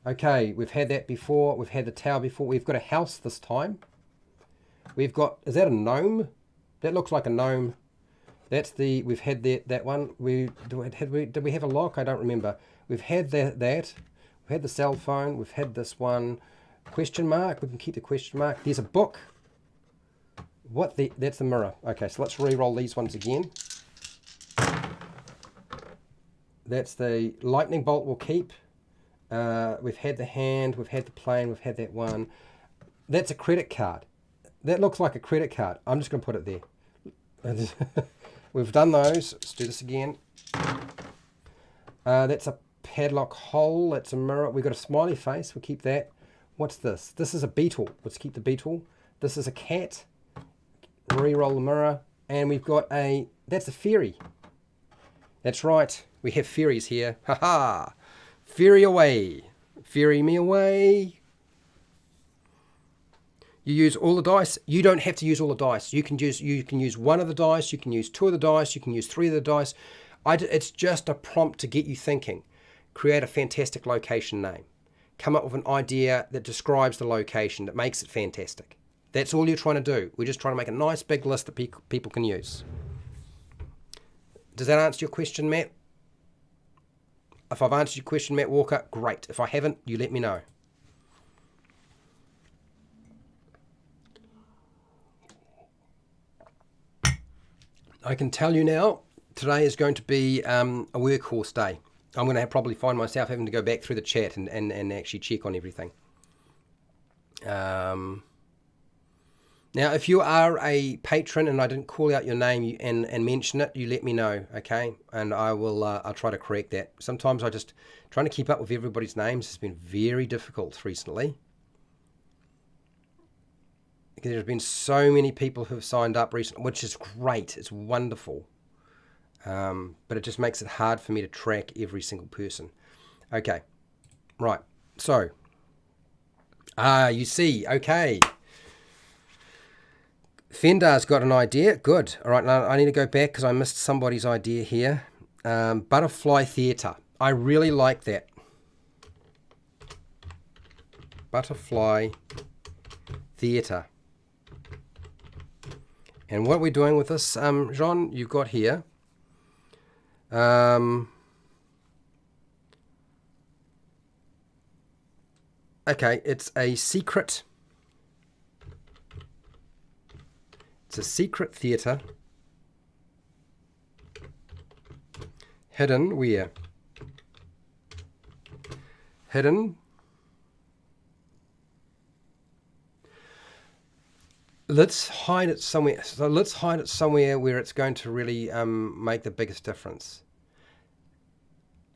[SPEAKER 1] Okay, we've had that before. We've had the tower before. We've got a house this time. We've got, is that a gnome? That looks like a gnome. That's the, we've had that one. Did we have a lock? I don't remember. We've had that. We've had the cell phone. We've had this one. Question mark. We can keep the question mark. There's a book. That's the mirror. Okay, so let's re-roll these ones again. That's the lightning bolt we'll keep. We've had the hand. We've had the plane. We've had that one. That's a credit card. That looks like a credit card. I'm just going to put it there. We've done those. Let's do this again. That's a padlock hole. That's a mirror. We've got a smiley face. We'll keep that. What's this? This is a beetle. Let's keep the beetle. This is a cat. Re-roll the mirror. And we've got that's a fairy. That's right. We have fairies here. Ha ha. Fairy away. Fairy me away. You use all the dice. You don't have to use all the dice. You can use one of the dice. You can use two of the dice. You can use three of the dice. It's just a prompt to get you thinking. Create a fantastic location name. Come up with an idea that describes the location, that makes it fantastic. That's all you're trying to do. We're just trying to make a nice big list that people can use. Does that answer your question, Matt? If I've answered your question, Matt Walker, great. If I haven't, you let me know. I can tell you now, today is going to be a workhorse day. I'm going to probably find myself having to go back through the chat and actually check on everything. Now, if you are a patron and I didn't call out your name and mention it, you let me know, okay? And I'll try to correct that. Sometimes trying to keep up with everybody's names has been very difficult recently. There's been so many people who have signed up recently, which is great. It's wonderful. But it just makes it hard for me to track every single person. Okay. Right. So. You see. Okay. Fendar's got an idea. Good. All right. Now I need to go back because I missed somebody's idea here. Butterfly Theatre. I really like that. Butterfly Theatre. And what we're doing with this, Jean, you've got here. Okay, it's a secret. It's a secret theatre. Hidden where? Hidden. Let's hide it somewhere. So let's hide it somewhere where it's going to really make the biggest difference.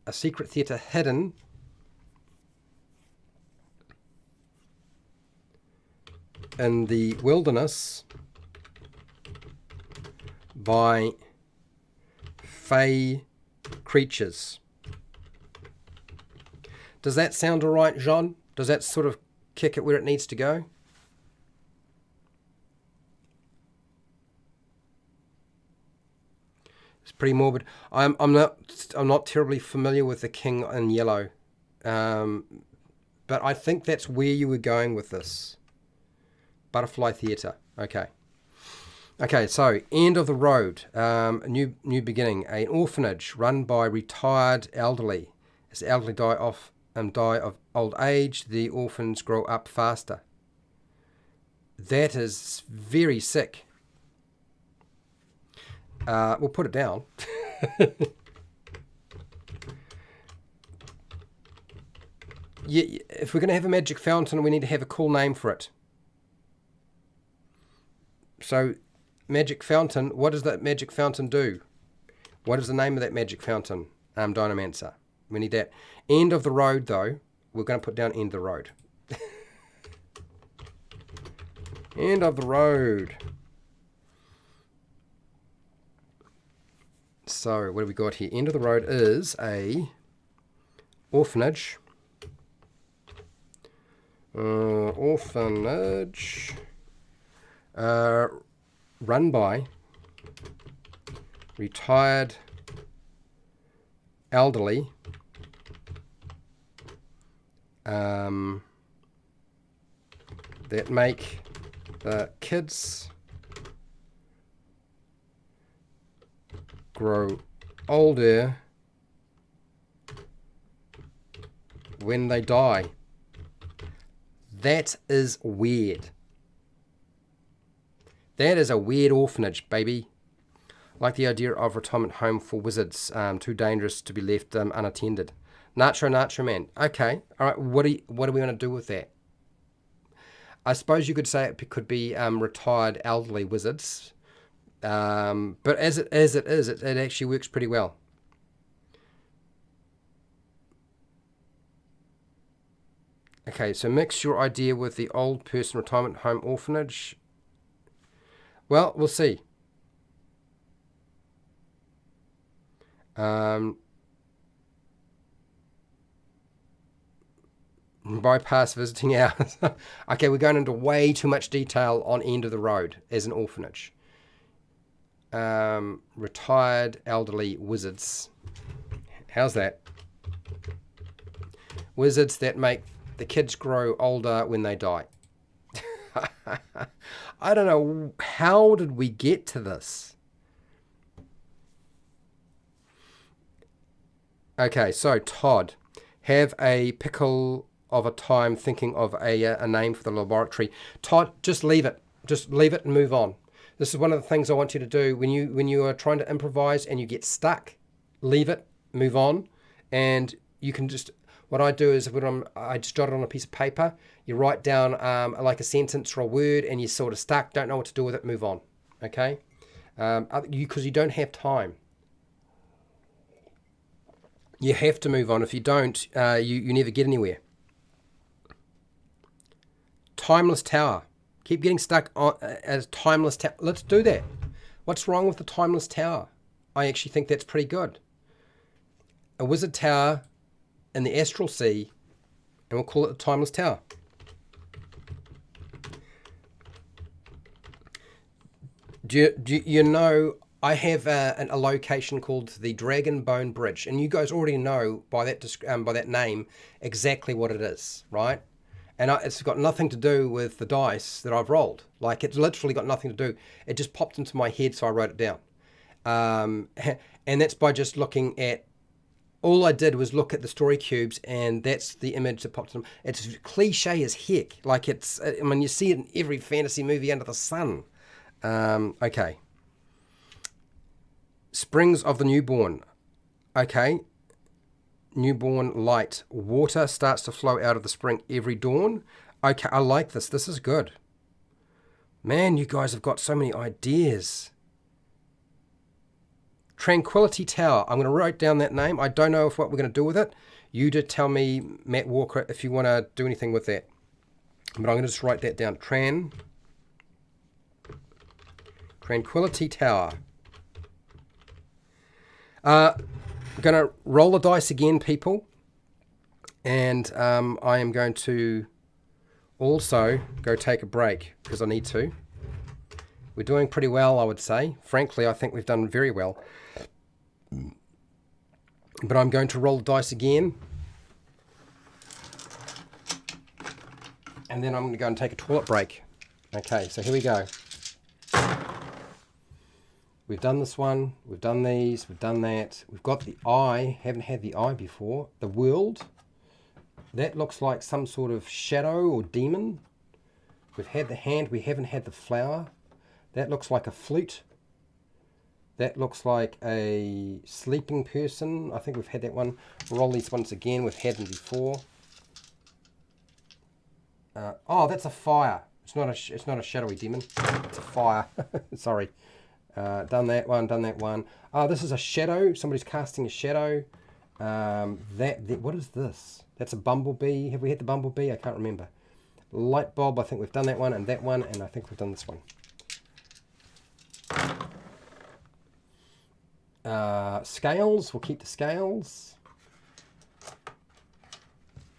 [SPEAKER 1] A secret theatre hidden in the wilderness by fey creatures. Does that sound all right, Jean? Does that sort of kick it where it needs to go? It's pretty morbid. I'm not terribly familiar with the King in Yellow, but I think that's where you were going with this. Butterfly Theatre. Okay. Okay. So end of the road. New beginning. An orphanage run by retired elderly. As the elderly die of old age, the orphans grow up faster. That is very sick. We'll put it down. Yeah, if we're going to have a magic fountain, we need to have a cool name for it. So, magic fountain, what does that magic fountain do? What is the name of that magic fountain? Dynamancer. We need that. End of the road, though. We're going to put down end of the road. End of the road. So, what have we got here? End of the road is a orphanage. Orphanage. Run by retired elderly that make the kids grow older when they die. That is weird. That is a weird orphanage, baby. Like the idea of retirement home for wizards, too dangerous to be left unattended. Nacho man. Okay, all right. What do we want to do with that? I suppose you could say it could be retired elderly wizards, but as it is, it actually works pretty well. Okay, so mix your idea with the old person retirement home orphanage. Well, we'll see. Bypass visiting hours. Okay, we're going into way too much detail on end of the road as an orphanage. Retired elderly wizards. How's that? Wizards that make the kids grow older when they die. I don't know, how did we get to this? Okay, so Todd, have a pickle of a time thinking of a name for the laboratory. Todd, just leave it. Just leave it and move on. This is one of the things I want you to do when you are trying to improvise and you get stuck. Leave it, move on, and you can just. What I do is I just jot it on a piece of paper. You write down like a sentence or a word, and you're sort of stuck, don't know what to do with it, move on. Okay? Because you don't have time. You have to move on. If you don't, you never get anywhere. Timeless Tower. Keep getting stuck on as Timeless Tower. Let's do that. What's wrong with the Timeless Tower? I actually think that's pretty good. A wizard tower in the Astral Sea, and we'll call it the Timeless Tower. Do you know, I have a location called the Dragon Bone Bridge, and you guys already know by that name exactly what it is, right? And it's got nothing to do with the dice that I've rolled. Like, it's literally got nothing to do. It just popped into my head, so I wrote it down. And that's by just looking at. All I did was look at the story cubes, and that's the image that popped in. It's cliche as heck. Like, it's. I mean, you see it in every fantasy movie under the sun. Okay. Springs of the Newborn. Okay. Newborn light. Water starts to flow out of the spring every dawn. Okay, I like this. This is good. Man, you guys have got so many ideas. Tranquility Tower. I'm going to write down that name. I don't know what we're going to do with it. You did tell me, Matt Walker, if you want to do anything with that. But I'm going to just write that down. Tranquility Tower. I'm going to roll the dice again, people. And I am going to also go take a break because I need to. We're doing pretty well, I would say. Frankly, I think we've done very well. But I'm going to roll the dice again. And then I'm going to go and take a toilet break. Okay, so here we go. We've done this one. We've done these. We've done that. We've got the eye. Haven't had the eye before. The world. That looks like some sort of shadow or demon. We've had the hand. We haven't had the flower. That looks like a flute. That looks like a sleeping person. I think we've had that one. Roll these ones again. We've had them before. Oh, that's a fire. It's not a shadowy demon. It's a fire. Sorry. Done that one. Done that one. Oh, this is a shadow. Somebody's casting a shadow. What is this? That's a bumblebee. Have we had the bumblebee? I can't remember. Light bulb. I think we've done that one, and I think we've done this one. Scales. We'll keep the scales. I'm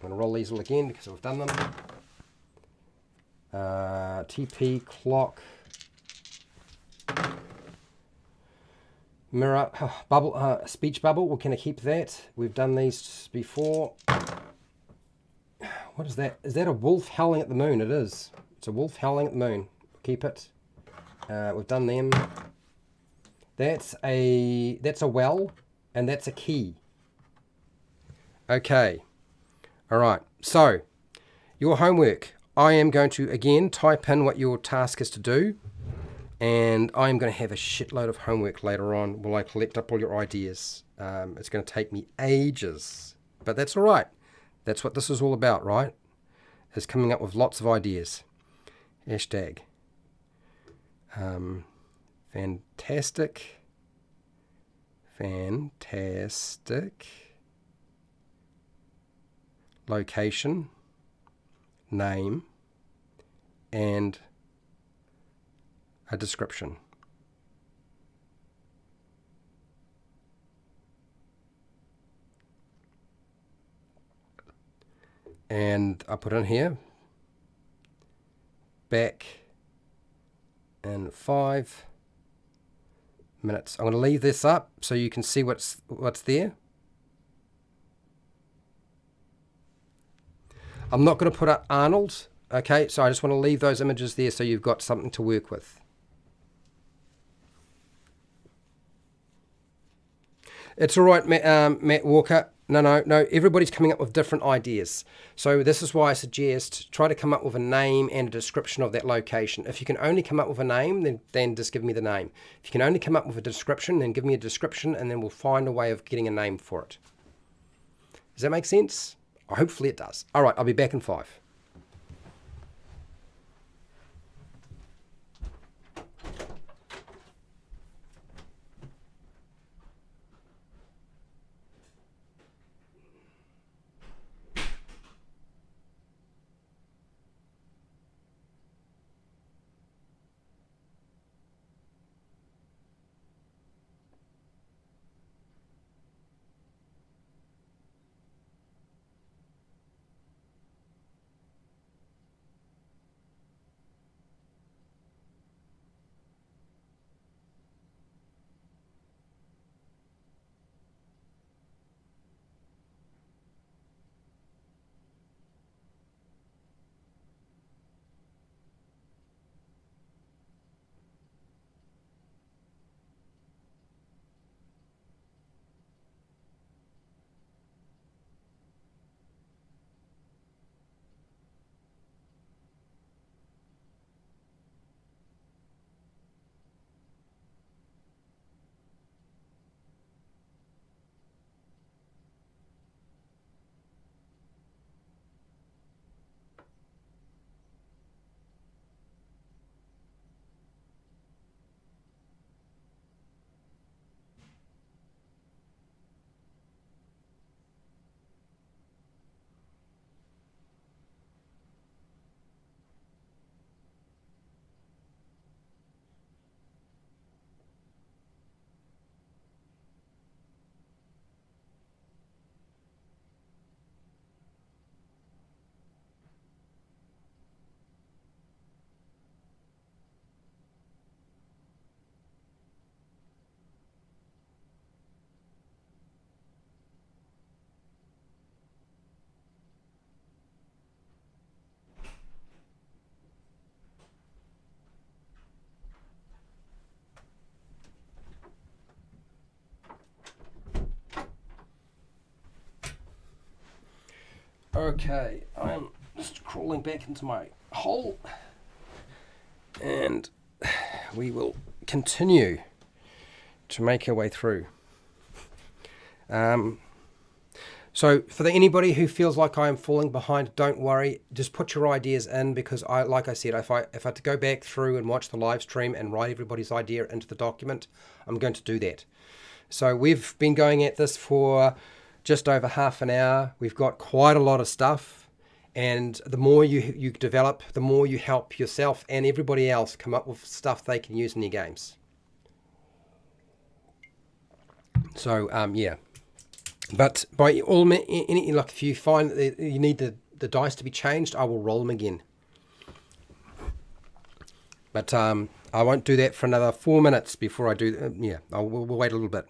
[SPEAKER 1] going to roll these all again because we've done them. TP, clock, mirror, bubble, speech bubble. We're going to keep that. We've done these before. What is that? Is that a wolf howling at the moon? It is. It's a wolf howling at the moon. Keep it. We've done them. That's a well, and that's a key. Okay. All right. So, your homework. I am going to, again, type in what your task is to do, and I'm going to have a shitload of homework later on while I collect up all your ideas. It's going to take me ages, but that's all right. That's what this is all about, right? Is coming up with lots of ideas. Hashtag. Fantastic. Location. Name, and a description. And I put in here, back in 5 minutes. I'm going to leave this up so you can see what's there. I'm not going to put up Arnold, okay, so I just want to leave those images there so you've got something to work with. It's all right, Matt Walker. No, everybody's coming up with different ideas. So this is why I suggest try to come up with a name and a description of that location. If you can only come up with a name, then just give me the name. If you can only come up with a description, then give me a description, and then we'll find a way of getting a name for it. Does that make sense? Hopefully it does. All right, I'll be back in 5. Okay, I'm just crawling back into my hole, and we will continue. to make our way through. So for anybody who feels like I am falling behind, don't worry. Just put your ideas in, because like I said, if I had to go back through and watch the live stream and write everybody's idea into the document, I'm going to do that. So we've been going at this for just over half an hour. We've got quite a lot of stuff, and the more you develop, the more you help yourself and everybody else come up with stuff they can use in your games. So yeah. But by all like, if you find that you need the dice to be changed, I will roll them again. But I won't do that for another 4 minutes before I do. Yeah, we'll wait a little bit.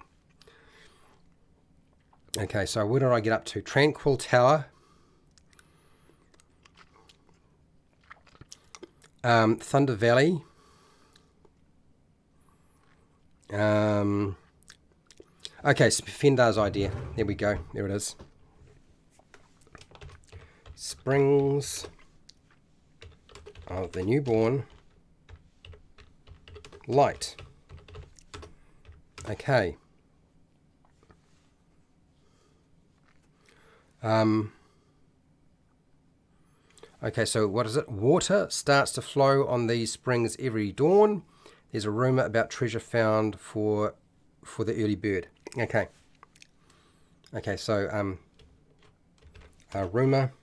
[SPEAKER 1] Okay, so where did I get up to? Tranquility Tower. Thunder Valley. Okay, so Fendar's idea. There we go. There it is. Springs of the Newborn Light. Okay. Okay, so what is it? Water starts to flow on these springs every dawn. There's a rumor about treasure found for the early bird. Okay. Okay, so a rumor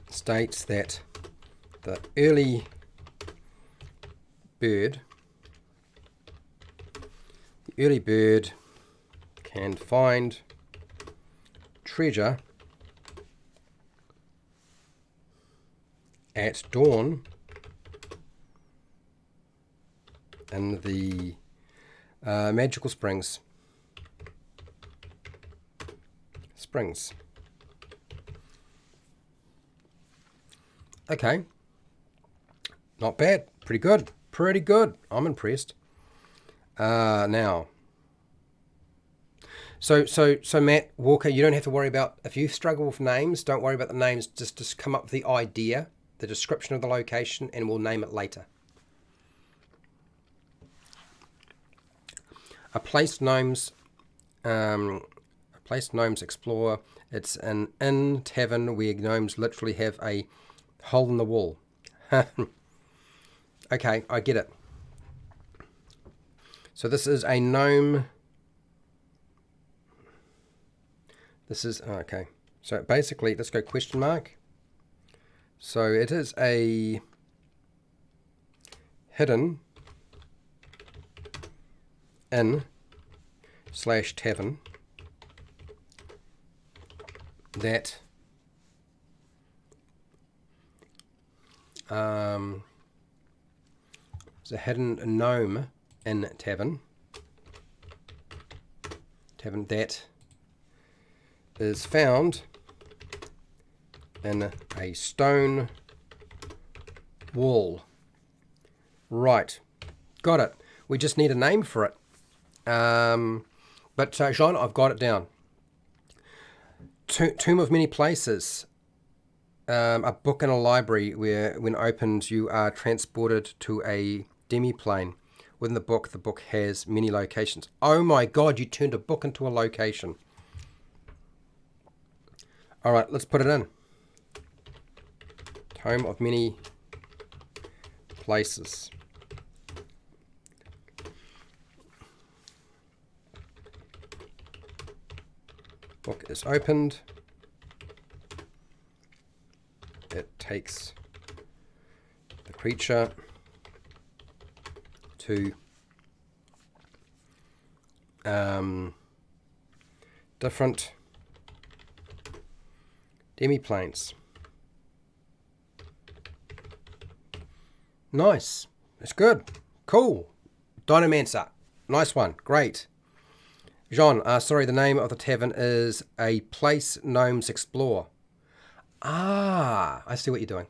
[SPEAKER 1] states that the early bird can find treasure at dawn in the magical springs. Okay. Not bad. Pretty good. Pretty good. I'm impressed. Now. So Matt Walker, you don't have to worry about, if you struggle with names, don't worry about the names. Just come up with the idea, the description of the location, and we'll name it later. A place gnomes explore. It's an inn tavern where gnomes literally have a hole in the wall. Okay, I get it. So this is a gnome. This is okay. So basically, let's go question mark. So it is a hidden inn / tavern that is a hidden gnome inn tavern that is found in a stone wall. Right, got it. We just need a name for it. But Jean, I've got it down. Tomb of Many Places. A book in a library where, when opened, you are transported to a demi-plane. Within the book has many locations. Oh my God, you turned a book into a location. All right, let's put it in. Tomb of Many Places. Book is opened. It takes the creature to different demi-planes. Nice. That's good. Cool. Dynamancer. Nice one. Great. Jean, sorry, the name of the tavern is A Place Gnomes Explore. Ah, I see what you're doing.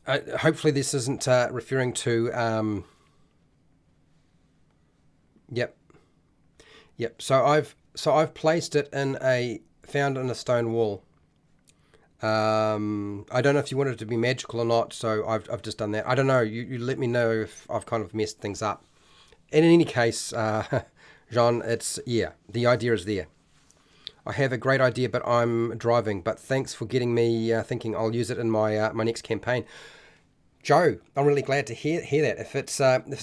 [SPEAKER 1] hopefully this isn't referring to. Yep. So I've placed it found in a stone wall. I don't know if you want it to be magical or not, so I've just done that. I don't know. You let me know if I've kind of messed things up. And in any case, Jean, the idea is there. I have a great idea, but I'm driving. But thanks for getting me thinking. I'll use it in my my next campaign. Joe, I'm really glad to hear that. If it's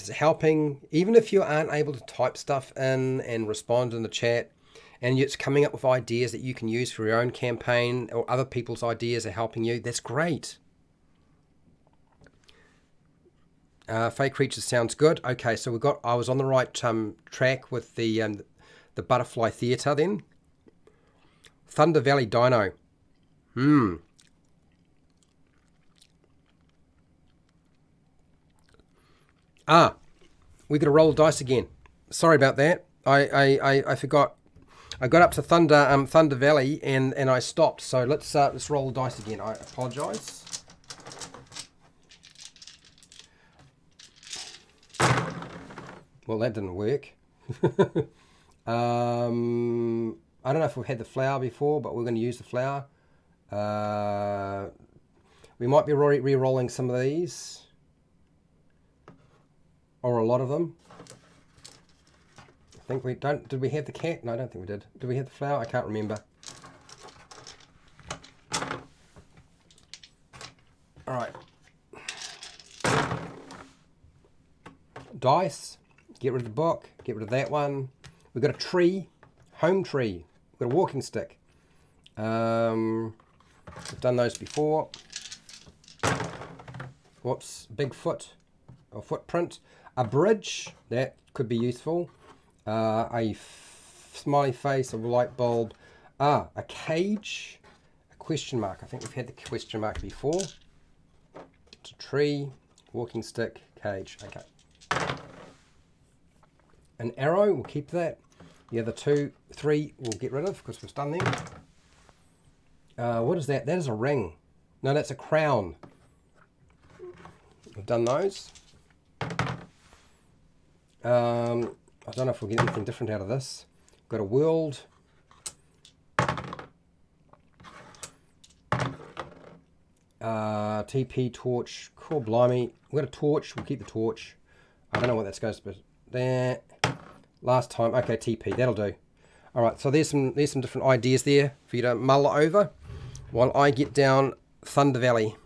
[SPEAKER 1] helping, even if you aren't able to type stuff in and respond in the chat, and it's coming up with ideas that you can use for your own campaign, or other people's ideas are helping you, that's great. Fake creatures sounds good. Okay, so I was on the right track with the Butterfly Theatre then. Thunder Valley Dino. We got to roll the dice again. Sorry about that. I forgot. I got up to Thunder Valley and I stopped. So let's roll the dice again. I apologise. Well, that didn't work. I don't know if we've had the flower before, but we're going to use the flower. We might be re-rolling some of these. Or a lot of them. I think we don't. Did we have the cat? No, I don't think we did. Did we have the flower? I can't remember. All right. Dice. Get rid of the book. Get rid of that one. We've got a tree. Home tree. We've got a walking stick. We've done those before. Whoops. Bigfoot. Or footprint. A bridge, that could be useful. A smiley face, a light bulb. A cage, a question mark. I think we've had the question mark before. It's a tree, walking stick, cage. Okay. An arrow, we'll keep that. The other 2, 3, we'll get rid of because we've done them. What is that? That is a ring. No, that's a crown. We've done those. I don't know if we'll get anything different out of this. Got a world. TP, torch. Cool, blimey. We've got a torch. We'll keep the torch. I don't know what that's supposed to be. There. Last time. Okay, TP. That'll do. All right, so there's some different ideas there for you to mull over while I get down Thunder Valley.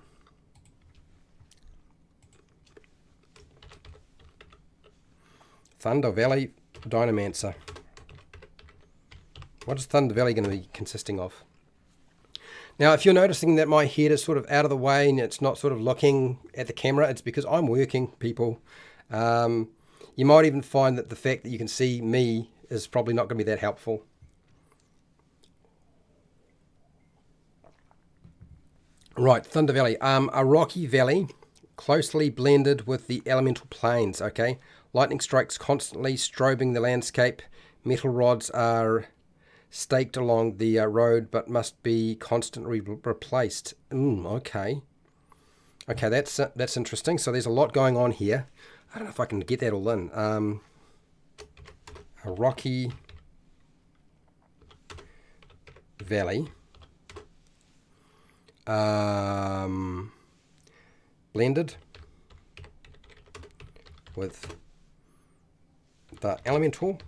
[SPEAKER 1] Thunder Valley Dynamancer. What is Thunder Valley going to be consisting of? Now, if you're noticing that my head is sort of out of the way and it's not sort of looking at the camera, it's because I'm working, people. You might even find that the fact that you can see me is probably not going to be that helpful. Right, Thunder Valley. A rocky valley closely blended with the elemental plains, okay? Lightning strikes constantly, strobing the landscape. Metal rods are staked along the road, but must be constantly replaced. Okay. Okay, that's interesting. So there's a lot going on here. I don't know if I can get that all in. A rocky valley. Blended with the elemental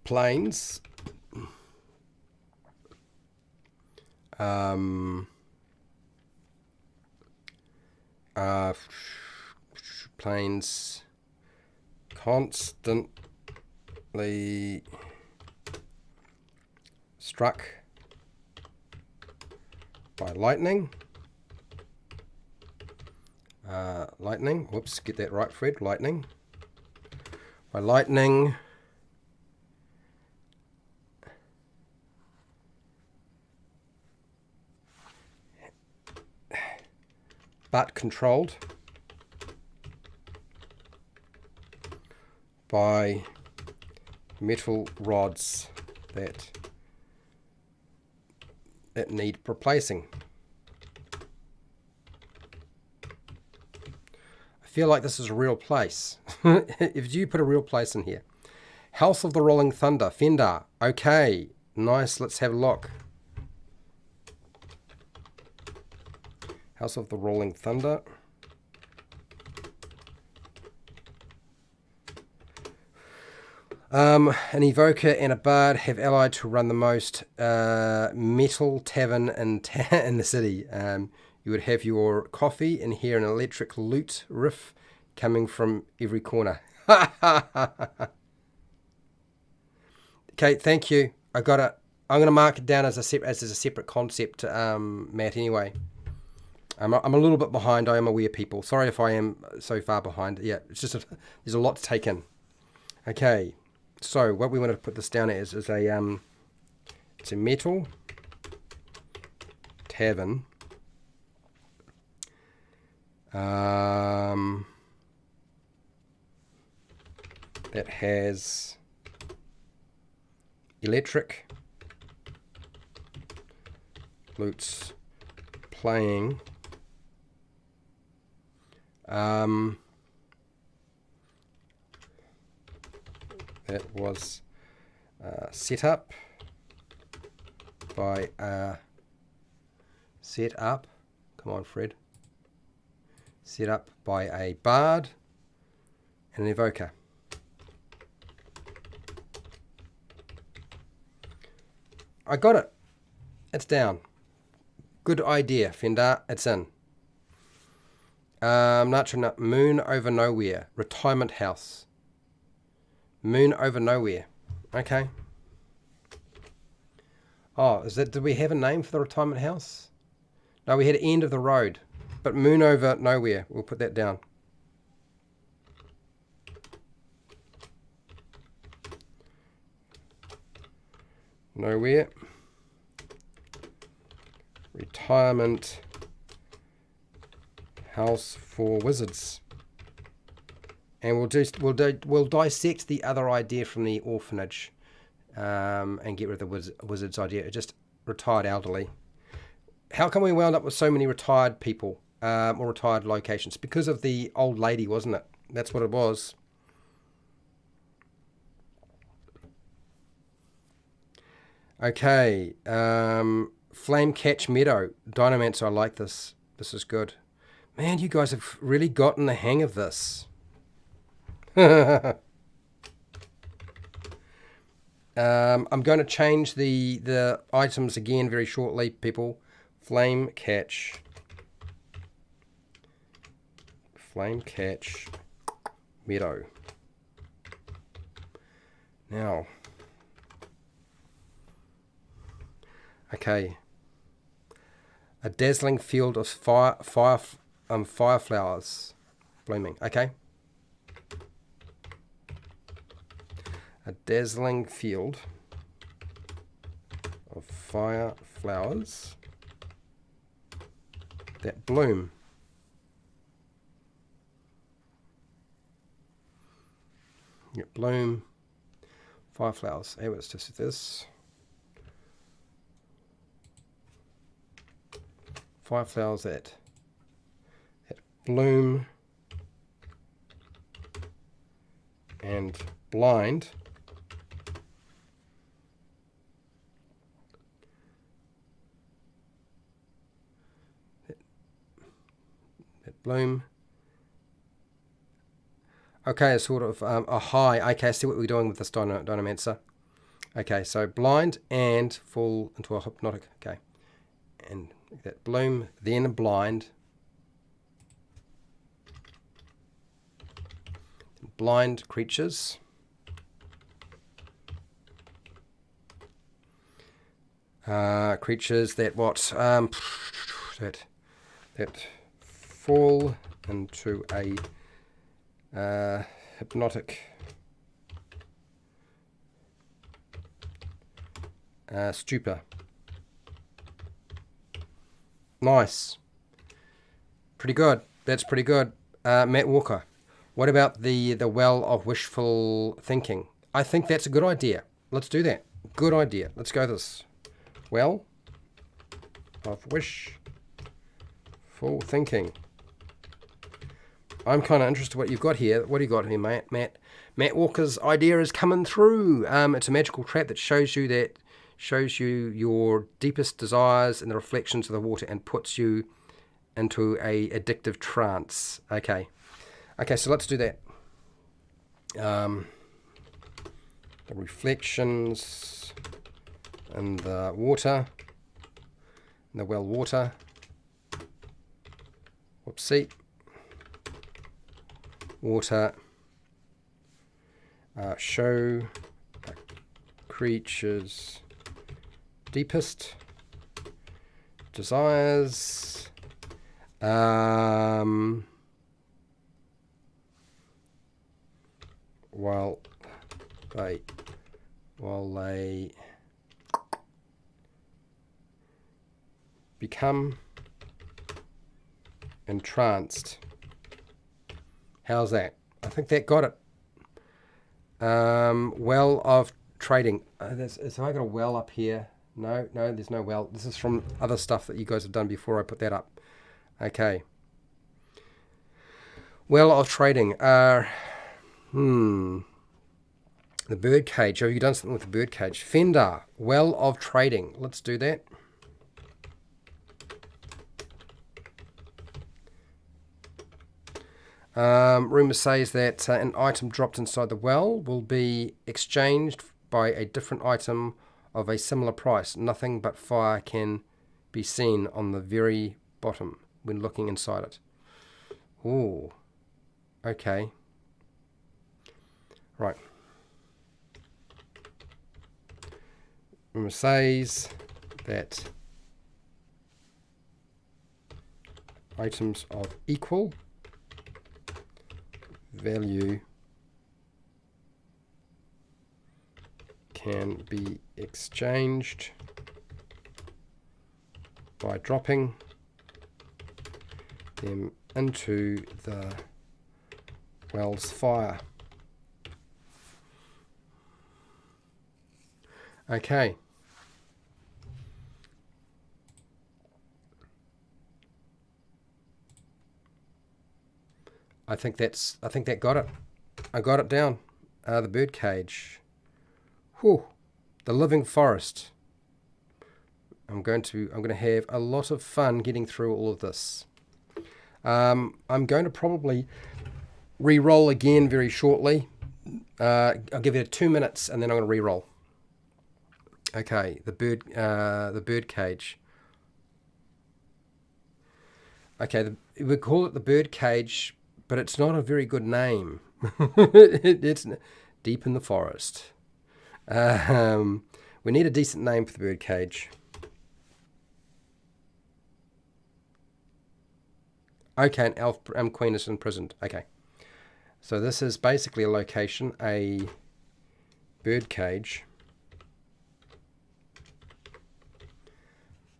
[SPEAKER 1] plains, plains constantly struck by lightning. Lightning. Whoops, get that right, Fred. Lightning. By lightning. But controlled by metal rods that need replacing. feel like this is a real place. If you put a real place in here. House of the Rolling Thunder, Fender. Okay, nice. Let's have a look. House of the Rolling Thunder. An evoker and a bard have allied to run the most metal tavern in the city. You would have your coffee and hear an electric lute riff coming from every corner. Okay, thank you. I got it. I'm going to mark it down as a separate concept, Matt. Anyway, I'm a little bit behind. I am aware, people. Sorry if I am so far behind. Yeah, it's just there's a lot to take in. Okay, so what we want to put this down as is a it's a metal tavern. That has electric lutes playing that was set up by come on Fred, set up by a bard and an evoker. I got it. It's down. Good idea, Fender. It's in. Moon over nowhere. Retirement house. Moon over nowhere. Okay. Oh, did we have a name for the retirement house? No, we had end of the road. But moon over nowhere. We'll put that down. Nowhere. Retirement house for wizards. And we'll dissect the other idea from the orphanage and get rid of the wizard's idea. Just retired elderly. How come we wound up with so many retired people or retired locations? Because of the old lady, wasn't it? That's what it was. Okay, Flame Catch Meadow, Dynamancer, I like this. This is good. Man, you guys have really gotten the hang of this. I'm going to change the items again very shortly, people. Flame Catch Meadow. Now, okay, a dazzling field of fire flowers blooming. Okay, a dazzling field of fire flowers that bloom. Yeah, bloom. Fire flowers. Hey, let's just this. Fire flowers that bloom and blind that bloom. Okay, sort of a high. Okay, I see what we're doing with this Dynamancer. Okay, so blind and fall into a hypnotic. Okay, and that bloom, then blind. Blind creatures. Creatures that what? That fall into a hypnotic stupor. Nice. Pretty good. That's pretty good. Matt Walker. What about the well of wishful thinking? I think that's a good idea. Let's do that. Good idea. Let's go this. Well of wishful thinking. I'm kind of interested what you've got here. What do you got here, Matt? Matt Walker's idea is coming through. It's a magical trap that shows you your deepest desires in the reflections of the water and puts you into a addictive trance. Okay, so let's do that. The reflections in the water, in the well water. Whoopsie. Water. Show a creature's deepest desires. While they become entranced. How's that? I think that got it. Well of trading. So I got a well up here. No, there's no well. This is from other stuff that you guys have done before I put that up. Okay. Well of trading. The bird cage. Have you done something with the bird cage? Fender. Well of trading. Let's do that. Rumour says that an item dropped inside the well will be exchanged by a different item of a similar price. Nothing but fire can be seen on the very bottom when looking inside it. Ooh. Okay. Right. Rumour says that items of equal value can be exchanged by dropping them into the well's fire. Okay. I think that got it. I got it down. The bird cage. Whew. The living forest. I'm going to have a lot of fun getting through all of this. I'm going to probably re-roll again very shortly. I'll give it 2 minutes and then I'm going to re-roll. Okay, the bird cage. Okay, we call it the bird cage, but it's not a very good name. It's deep in the forest. We need a decent name for the bird cage. Okay, an elf queen is imprisoned. Okay. So this is basically a location, a bird cage.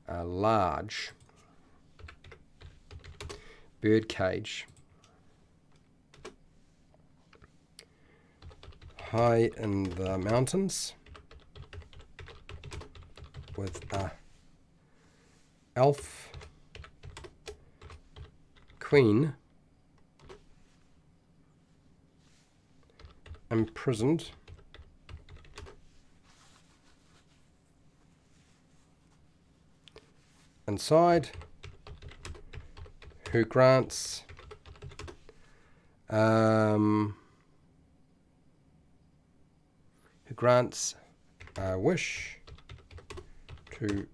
[SPEAKER 1] A large bird cage. High in the mountains with a elf queen imprisoned inside, who grants a wish to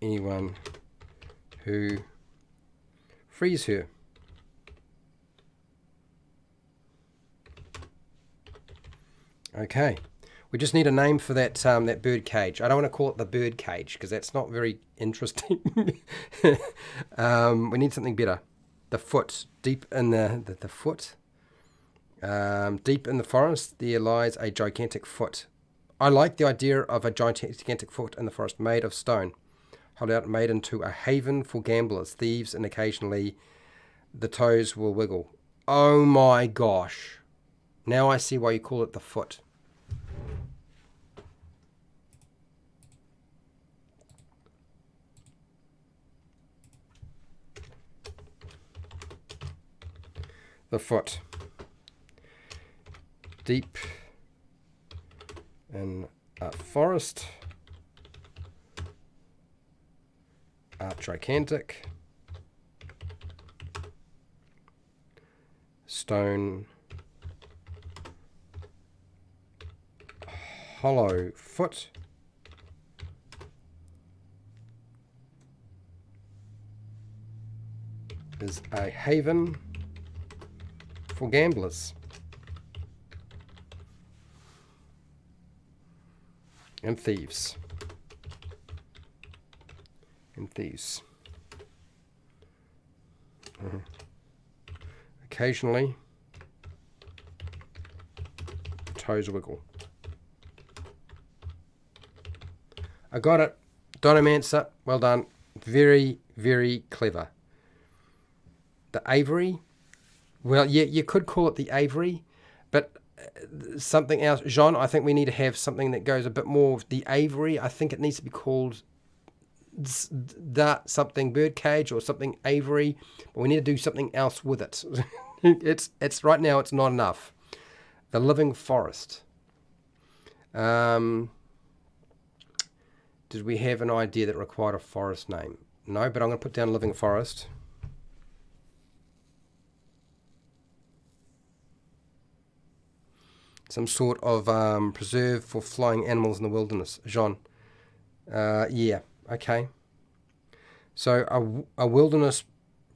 [SPEAKER 1] anyone who frees her. Okay, we just need a name for that that bird cage. I don't want to call it the bird cage because that's not very interesting. We need something better. The foot, deep in the foot. Deep in the forest, there lies a gigantic foot. I like the idea of a gigantic foot in the forest made of stone. Hold out, made into a haven for gamblers, thieves, and occasionally the toes will wiggle. Oh my gosh. Now I see why you call it the foot. the foot. Deep in a forest, gigantic, stone, hollow foot, is a haven for gamblers and thieves. Occasionally, toes wiggle. I got it. Donomancer, well done. Very, very clever. The Aviary. Well, yeah, you could call it the Aviary, but something else. Jean, I think we need to have something that goes a bit more. The Aviary, I think it needs to be called something birdcage or something aviary, but we need to do something else with it. It's right now it's not enough. The living forest. Did we have an idea that required a forest name? No, but I'm going to put down living forest. Some sort of preserve for flying animals in the wilderness. Jean. Yeah. Okay. So a wilderness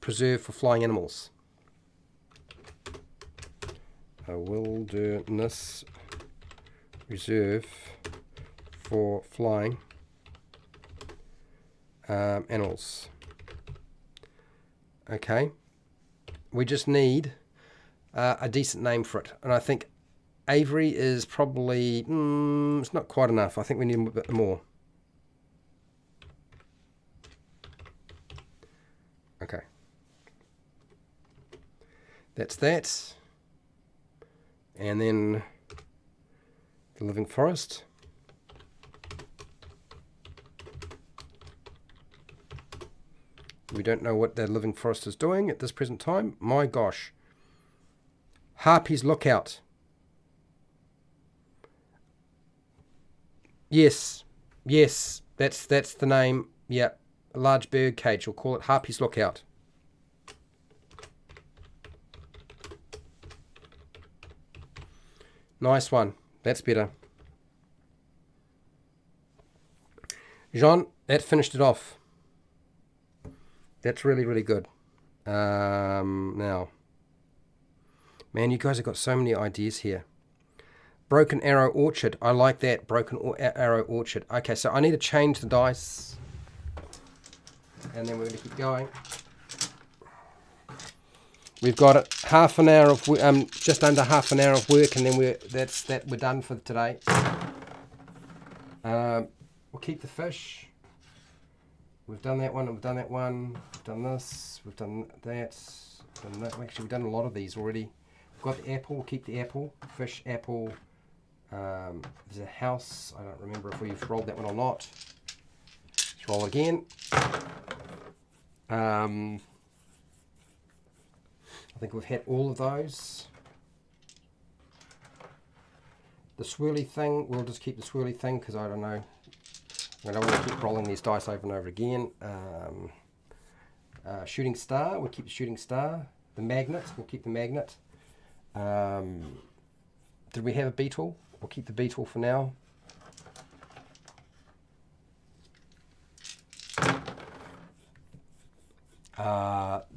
[SPEAKER 1] preserve for flying animals. A wilderness reserve for flying animals. Okay. We just need a decent name for it. And I think Aviary is probably, it's not quite enough. I think we need a bit more. Okay. That's that. And then the living forest. We don't know what that living forest is doing at this present time. My gosh. Harpy's Lookout. Yes. Yes. That's the name. Yeah. A large bird cage. We'll call it Harpy's Lookout. Nice one. That's better. Jean, that finished it off. That's really, really good. Now, man, you guys have got so many ideas here. Broken Arrow Orchard. I like that. Broken Arrow Orchard. Okay, so I need to change the dice. And then we're going to keep going. We've got it half an hour of just under half an hour of work, and then we're done for today. We'll keep the fish. We've done that one. We've done that one. We've done this. We've done that. Actually, we've done a lot of these already. We've got the apple. We'll keep the apple. Fish, apple. There's a house. I don't remember if we've rolled that one or not. Let's roll again. I think we've had all of those. The swirly thing, we'll just keep the swirly thing because I don't know. I don't want to keep rolling these dice over and over again. Shooting star, we'll keep the shooting star. The magnet, we'll keep the magnet. Did we have a beetle? We'll keep the beetle for now.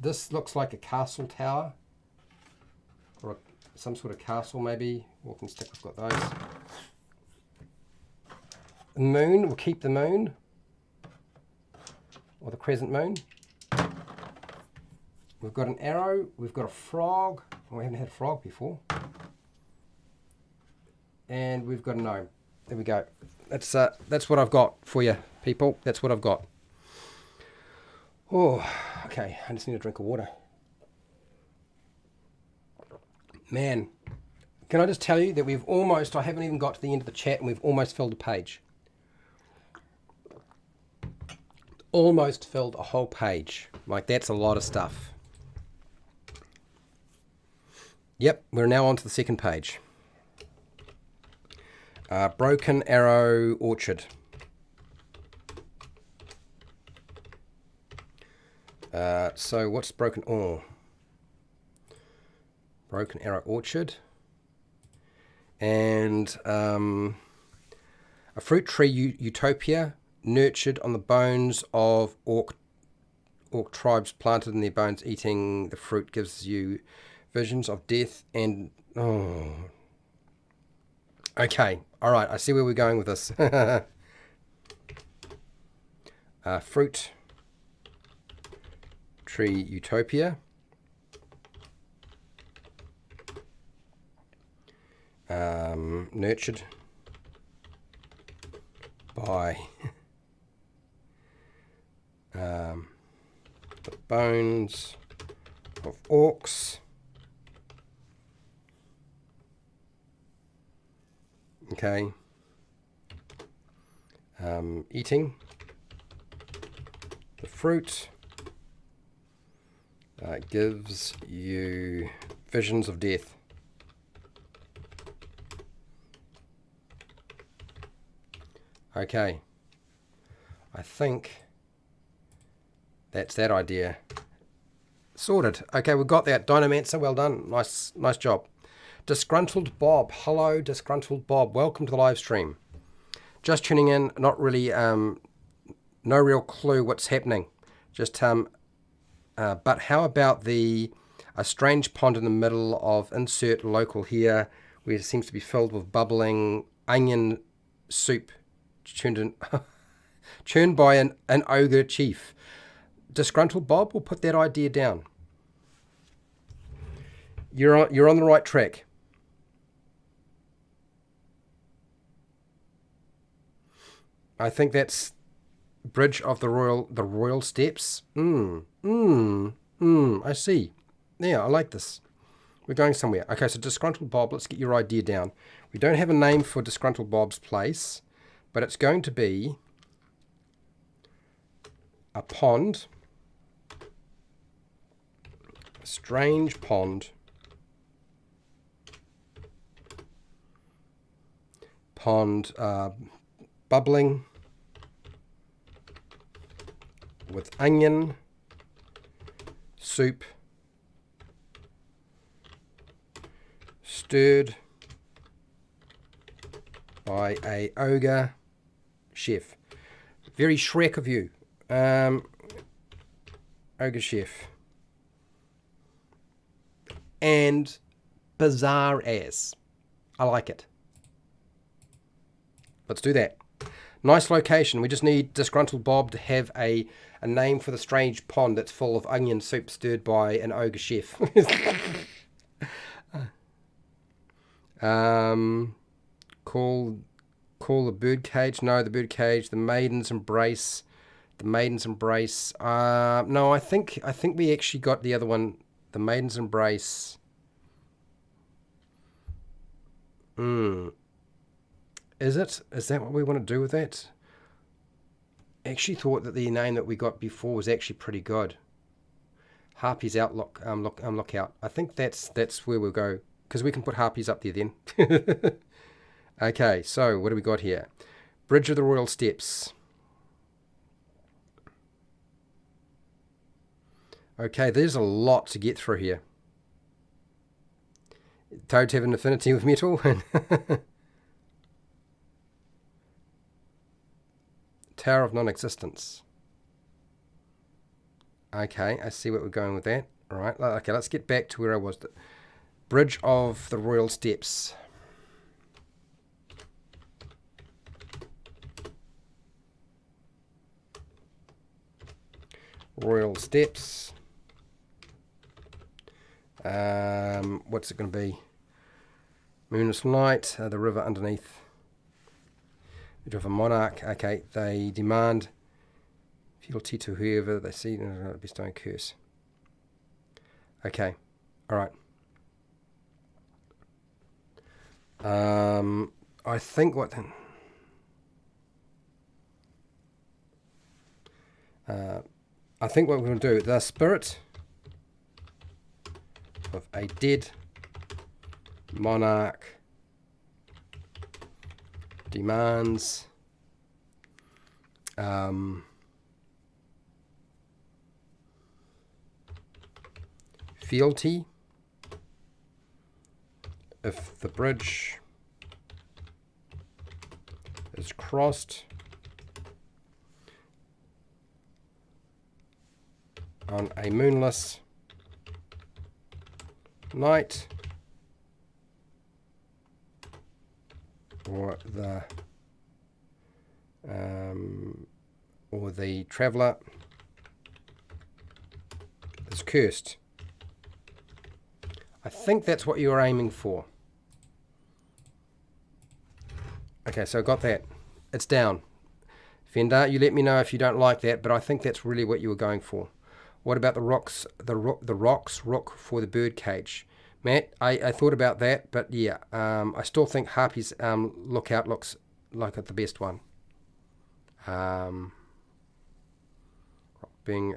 [SPEAKER 1] This looks like a castle tower, or some sort of castle maybe. Walking stick, we've got those. The moon, we'll keep the moon, or the crescent moon. We've got an arrow, we've got a frog. Oh, we haven't had a frog before. And we've got a gnome. There we go. That's what I've got for you, people. That's what I've got. Oh, okay. I just need a drink of water. Man, can I just tell you that we've almost, I haven't even got to the end of the chat and we've almost filled a page. Almost filled a whole page. Like, that's a lot of stuff. Yep, we're now on to the second page. Broken Arrow Orchard. So what's Broken... Oh. Broken Arrow Orchard. And a fruit tree utopia nurtured on the bones of orc tribes planted in their bones. Eating the fruit gives you visions of death and... Oh. Okay, all right, I see where we're going with this. Fruit tree utopia. Nurtured by the bones of orcs. Okay. Eating the fruit gives you visions of death. Okay. I think that's that idea sorted. Okay, we've got that. Dynamancer, well done. Nice job. Disgruntled Bob. Hello, Disgruntled Bob. Welcome to the live stream. Just tuning in, not really, no real clue what's happening. Just, but how about a strange pond in the middle of insert local here, where it seems to be filled with bubbling onion soup churned by an ogre chief. Disgruntled Bob, we'll put that idea down. You're on the right track. I think that's Bridge of the Royal Steps. I see. Yeah, I like this. We're going somewhere. Okay, so Disgruntled Bob, let's get your idea down. We don't have a name for Disgruntled Bob's place, but it's going to be a pond, a strange pond, bubbling with onion soup stirred by a ogre chef. Very Shrek of you. Ogre chef. And bizarre as. I like it. Let's do that. Nice location. We just need Disgruntled Bob to have a name for the strange pond that's full of onion soup stirred by an ogre chef. Call the birdcage. No, the birdcage. The Maiden's Embrace. The Maiden's Embrace. No, I think we actually got the other one. The Maiden's Embrace. Is it? Is that what we want to do with that? I actually thought that the name that we got before was actually pretty good. Harpy's Outlook, Lookout. I think that's where we'll go, because we can put Harpies up there then. Okay, so what do we got here? Bridge of the Royal Steps. Okay, there's a lot to get through here. Toads have an affinity with metal. Tower of Non-Existence. Okay, I see what we're going with that. All right, okay, let's get back to where I was. The Bridge of the Royal Steps. Royal Steps. What's it going to be? Moonless Night, the river underneath. Bit of a monarch. Okay, they demand fealty to whoever they see. Bestow a curse. Okay, all right. I think what then? I think what we're going to do, the spirit of a dead monarch demands fealty if the bridge is crossed on a moonless night, or the traveller is cursed. I think that's what you were aiming for. Okay, so I got that. It's down. Fender, you let me know if you don't like that, but I think that's really what you were going for. What about the rocks? The rocks rook for the bird cage. Matt, I thought about that, but yeah, I still think Harpy's lookout looks like the best one. Being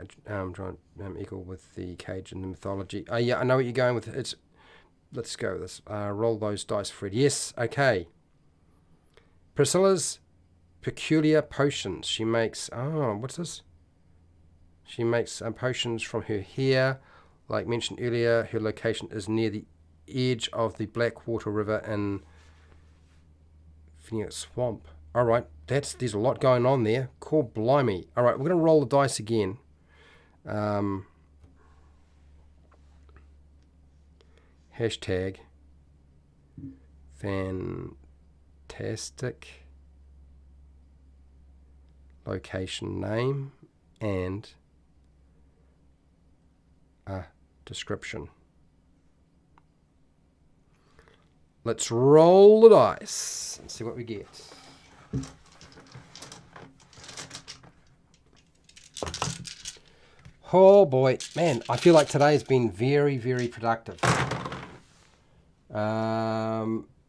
[SPEAKER 1] equal with the cage in the mythology. Oh yeah, I know what you're going with. Let's go with this. Roll those dice, Fred. Yes, okay. Priscilla's peculiar potions. She makes, what's this? She makes potions from her hair. Like mentioned earlier, her location is near the edge of the Blackwater River in Phoenix Swamp. Alright, there's a lot going on there. Cool, blimey. Alright, we're going to roll the dice again. Hashtag fantastic location name and a description. Let's roll the dice and see what we get. Oh boy, man, I feel like today has been very, very productive.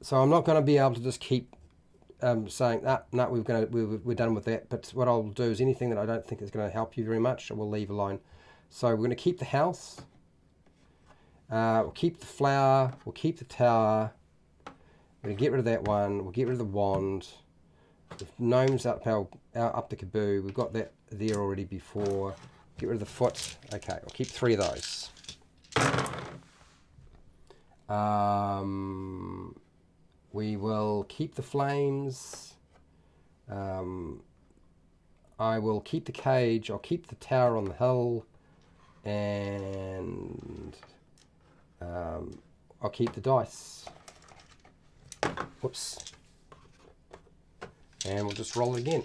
[SPEAKER 1] So I'm not going to be able to just keep saying, no, we're done with that. But what I'll do is anything that I don't think is going to help you very much, I will leave alone. So we're going to keep the house. We'll keep the flower. We'll keep the tower. We're going to get rid of that one. We'll get rid of the wand. The gnomes up the caboo. We've got that there already before. Get rid of the foot. Okay, we'll keep 3 of those. We will keep the flames. I will keep the cage. I'll keep the tower on the hill. And I'll keep the dice. Whoops. And we'll just roll it again.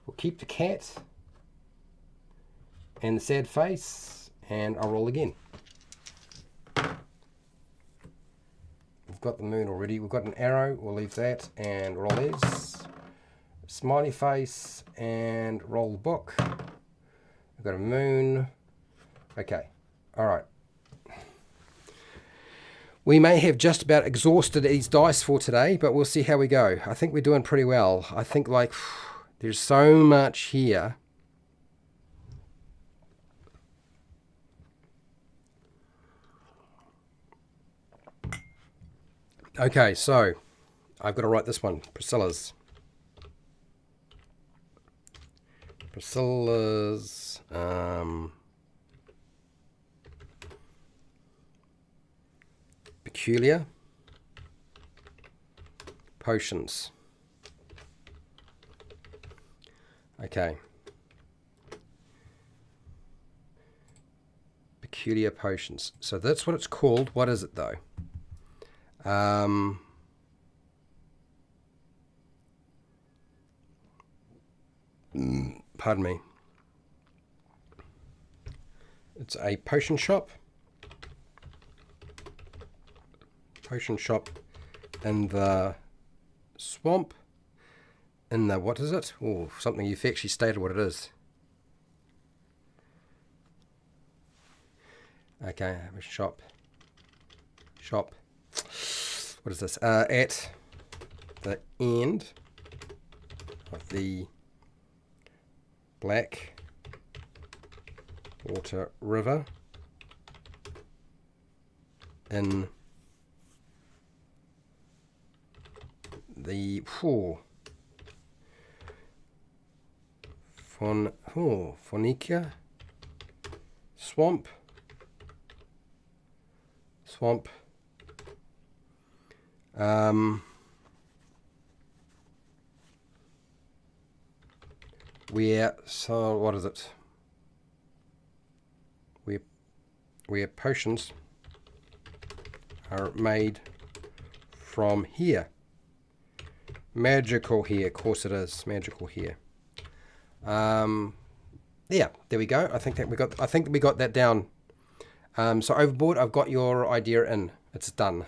[SPEAKER 1] We'll keep the cat and the sad face, and I'll roll again. We've got the moon already. We've got an arrow. We'll leave that and roll these. Smiley face and roll the book. We've got a moon. Okay. All right. We may have just about exhausted these dice for today, but we'll see how we go. I think we're doing pretty well. I think there's so much here. Okay, so I've got to write this one. Priscilla's peculiar potions. Okay. Peculiar potions. So that's what it's called. What is it though? Pardon me. It's a potion shop. Potion shop in the swamp. In the, what is it? Oh, something you've actually stated what it is. Okay, shop. What is this? At the end of the Blackwater River in the Fornica swamp. So what is it? Where potions are made from here. Magical here, of course it is. Magical here. Yeah, there we go. I think that we got that down. So overboard, I've got your idea in. It's done.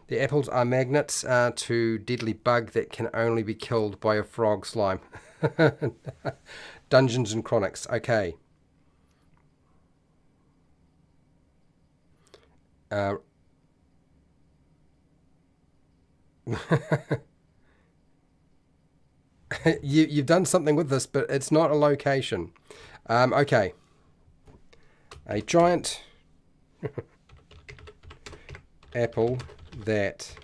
[SPEAKER 1] The apples are magnets to deadly bug that can only be killed by a frog slime. Dungeons and Chronics. Okay. You've done something with this, but it's not a location. Okay. A giant apple that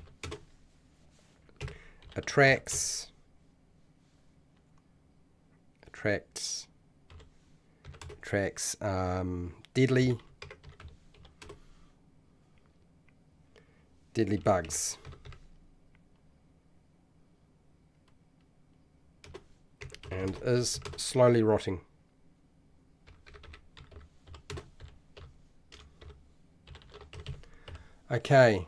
[SPEAKER 1] attracts deadly bugs. And is slowly rotting. Okay.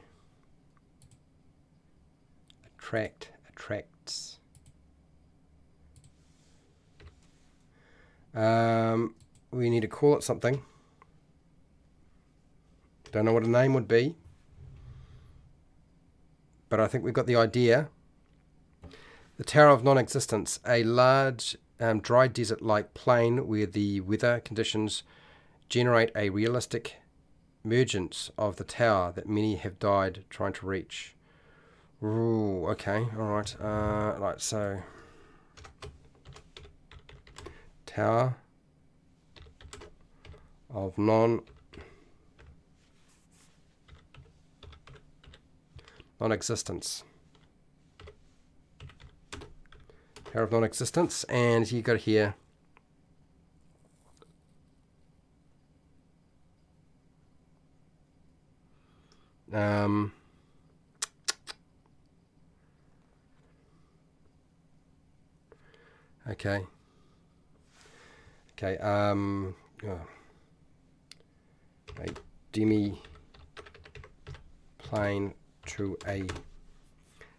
[SPEAKER 1] Attracts. We need to call it something. Don't know what a name would be, but I think we've got the idea. The Tower of Non-Existence, a large dry desert-like plain where the weather conditions generate a realistic emergence of the tower that many have died trying to reach. Ooh, okay, all right. Right, so Tower of non-existence. Tower of non-existence, and you got here. Okay. A demi-plane to a.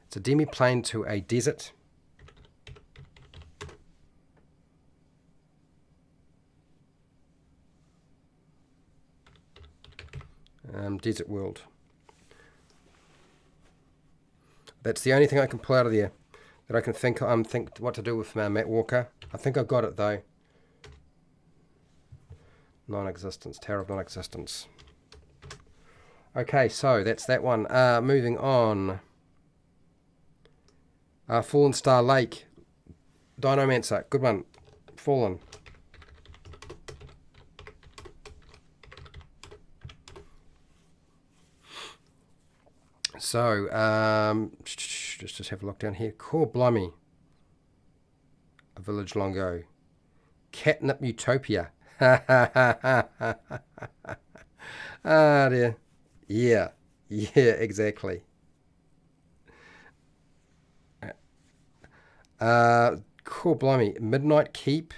[SPEAKER 1] It's a demi-plane to a desert. Desert world. That's the only thing I can pull out of there that I can think what to do with Matt Walker. I think I've got it though. Non-existence, Tower of Non-Existence. Okay, so that's that one. Moving on. Fallen Star Lake. Dinomancer, good one. Fallen. So, just have a look down here. Core Blimey. A Village Long Ago. Catnip Utopia. Ah, dear. Yeah, exactly. Core Blimey. Midnight Keep.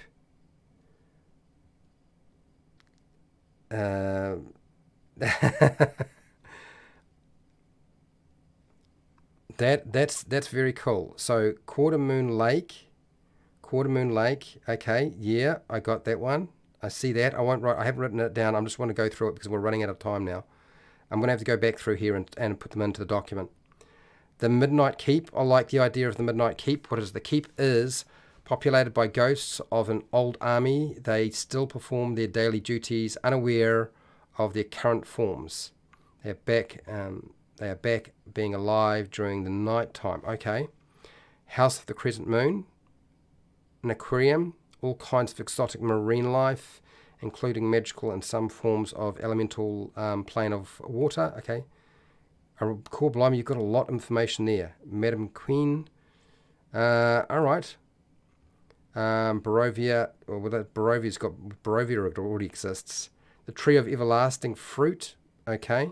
[SPEAKER 1] That's very cool. So Quarter Moon Lake. Okay, yeah, I got that one. I see that. I haven't written it down. I just want to go through it because we're running out of time now. I'm going to have to go back through here and put them into the document. The Midnight Keep. I like the idea of the Midnight Keep. What is the keep? Is populated by ghosts of an old army. They still perform their daily duties, unaware of their current forms. They are back being alive during the night time. Okay. House of the Crescent Moon. An aquarium. All kinds of exotic marine life including magical and some forms of elemental plane of water. Okay. Cool, blimey, you've got a lot of information there. Madam Queen. All right. Barovia. Well, that Barovia already exists. The Tree of Everlasting Fruit. Okay.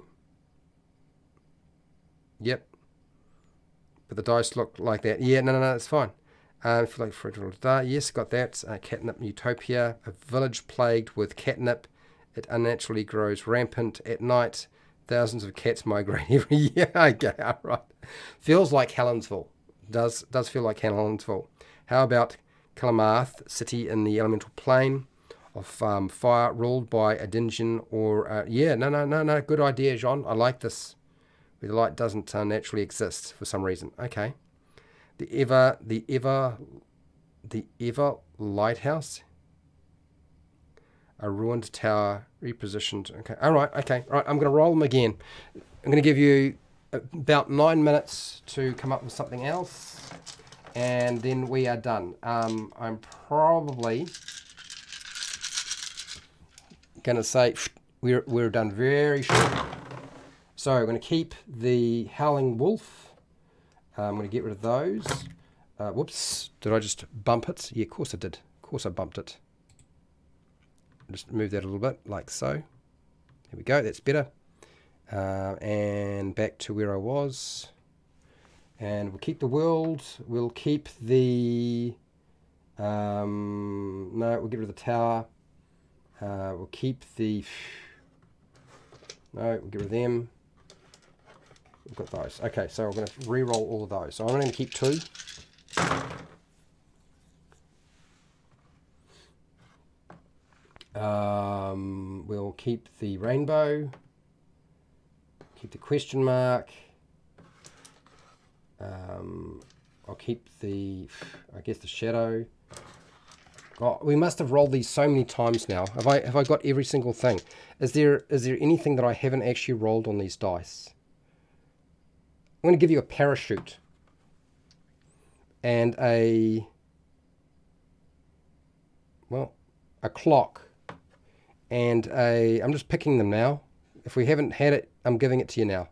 [SPEAKER 1] Yep. But the dice look like that. Yeah, no, it's fine. If you like fruit, yes, got that. Catnip Utopia. A village plagued with catnip. It unnaturally grows rampant at night. Thousands of cats migrate every year. Okay, all right. Feels like Helensville. Does feel like Helensville. How about Kalamarth, city in the elemental plane of fire, ruled by a dungeon or... yeah, no. Good idea, John. I like this. Where the light doesn't naturally exist for some reason. Okay. The ever lighthouse. A ruined tower repositioned. Okay. All right. Okay. All right. I'm going to roll them again. I'm going to give you about 9 minutes to come up with something else, and then we are done. I'm probably going to say we're done very short. So I'm going to keep the Howling Wolf. I'm going to get rid of those. Whoops. Did I just bump it? Yeah, of course I did. Of course I bumped it. Just move that a little bit, like so. There we go, that's better. And back to where I was. And we'll keep the world. We'll keep the... no, we'll get rid of the tower. We'll keep the... No, we'll get rid of them. We've got those. Okay, so we're going to re-roll all of those. So I'm going to keep 2. We'll keep the rainbow, keep the question mark, I'll keep the, I guess, the shadow. God, we must have rolled these so many times now. Have I got every single thing? Is there anything that I haven't actually rolled on these dice? I'm going to give you a parachute and a clock. And I'm just picking them now. If we haven't had it, I'm giving it to you now.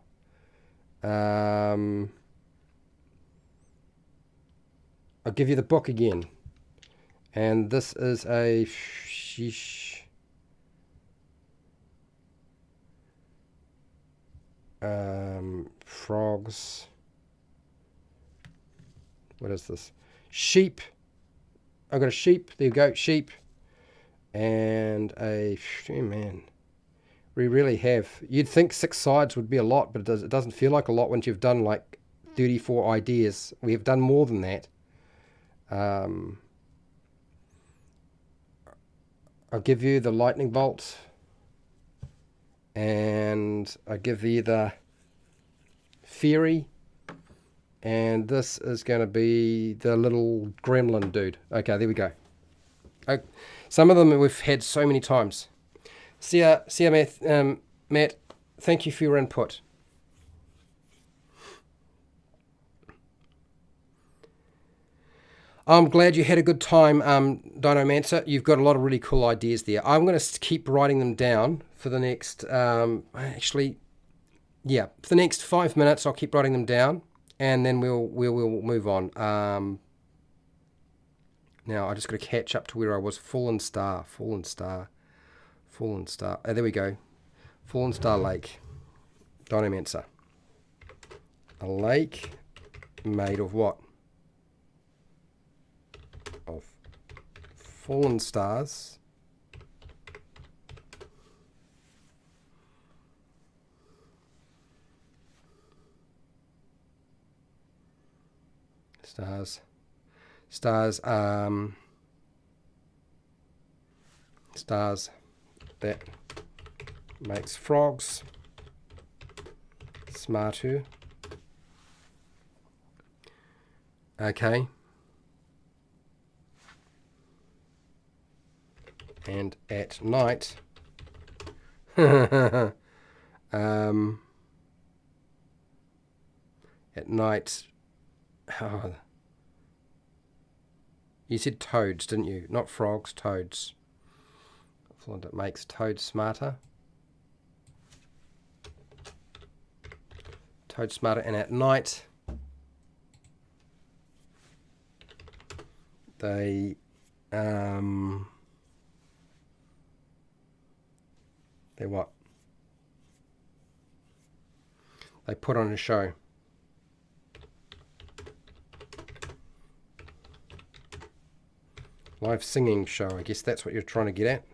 [SPEAKER 1] I'll give you the book again. And this is a sheesh. Frogs. What is this? Sheep. I've got a sheep. There you go, sheep. And a... Oh man. We really have... You'd think 6 sides would be a lot, but it doesn't feel like a lot once you've done like 34 ideas. We have done more than that. I'll give you the lightning bolt. And I'll give you the fairy. And this is going to be the little gremlin dude. Okay, there we go. Some of them we've had so many times. See ya, Matt. Thank you for your input. I'm glad you had a good time, Dinomancer. You've got a lot of really cool ideas there. I'm going to keep writing them down for the next, for the next 5 minutes. I'll keep writing them down, and then we'll move on. Now I just got to catch up to where I was. Fallen Star. Oh, there we go. Fallen Star Lake. Dinomancer. A lake made of what? Of fallen stars. Stars that makes frogs smarter. Okay. And at night, at night, oh, you said toads, didn't you? Not frogs, toads. Fluent that makes Toad smarter. Toad smarter, and at night they what? They put on a show. Live singing show, I guess that's what you're trying to get at.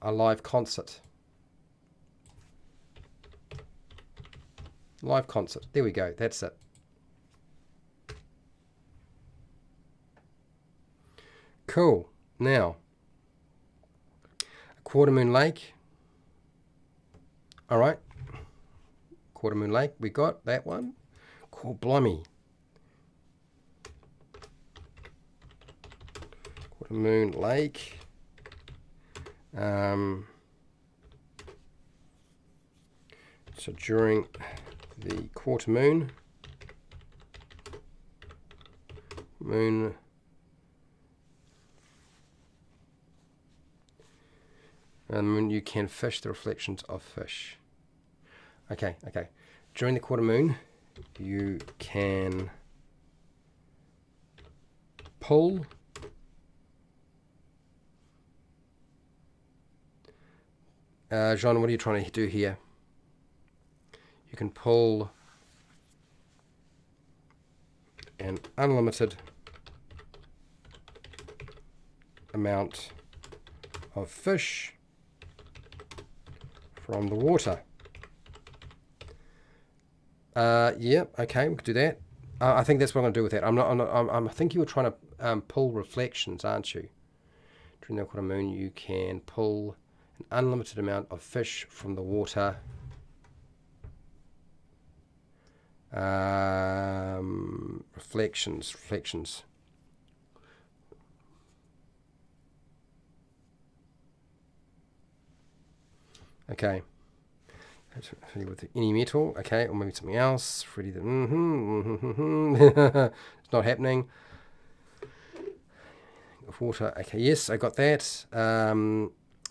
[SPEAKER 1] A live concert. Live concert. There we go. That's it. Cool. Now, a Quarter Moon Lake. All right. Quarter Moon Lake. We got that one. Cool. Blimey. Quarter Moon Lake. So during the quarter moon, you can fish the reflections of fish. Okay. During the quarter moon, you can pull Jean, what are you trying to do here? You can pull an unlimited amount of fish from the water. Yeah, okay, we could do that. I think that's what I'm going to do with that. I think you were trying to pull reflections, aren't you? During the quarter moon, you can pull an unlimited amount of fish from the water. Reflections. Okay. With any metal. Okay, or maybe something else. It's not happening. Water. Okay, yes, I got that.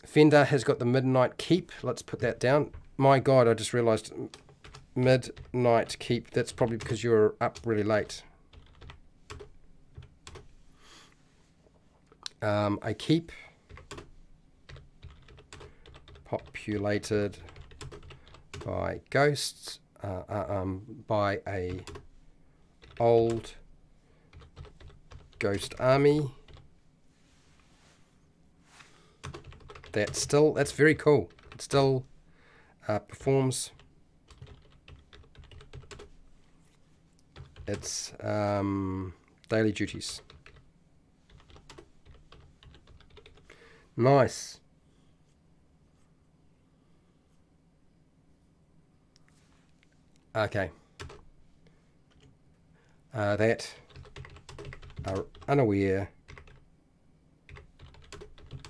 [SPEAKER 1] Fender has got the midnight keep. Let's put that down. My God, I just realized midnight keep. That's probably because you're up really late. A keep populated by ghosts, by a old ghost army. That's very cool. It still performs its daily duties. Nice. Okay. That are unaware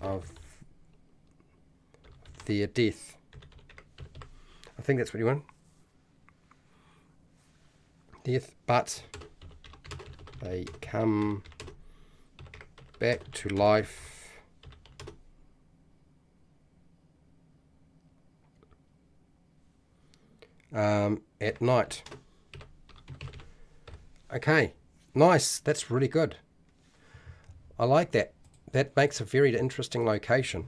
[SPEAKER 1] of their death. I think that's what you want. Death, but they come back to life at night. Okay, nice. That's really good. I like that. That makes a very interesting location.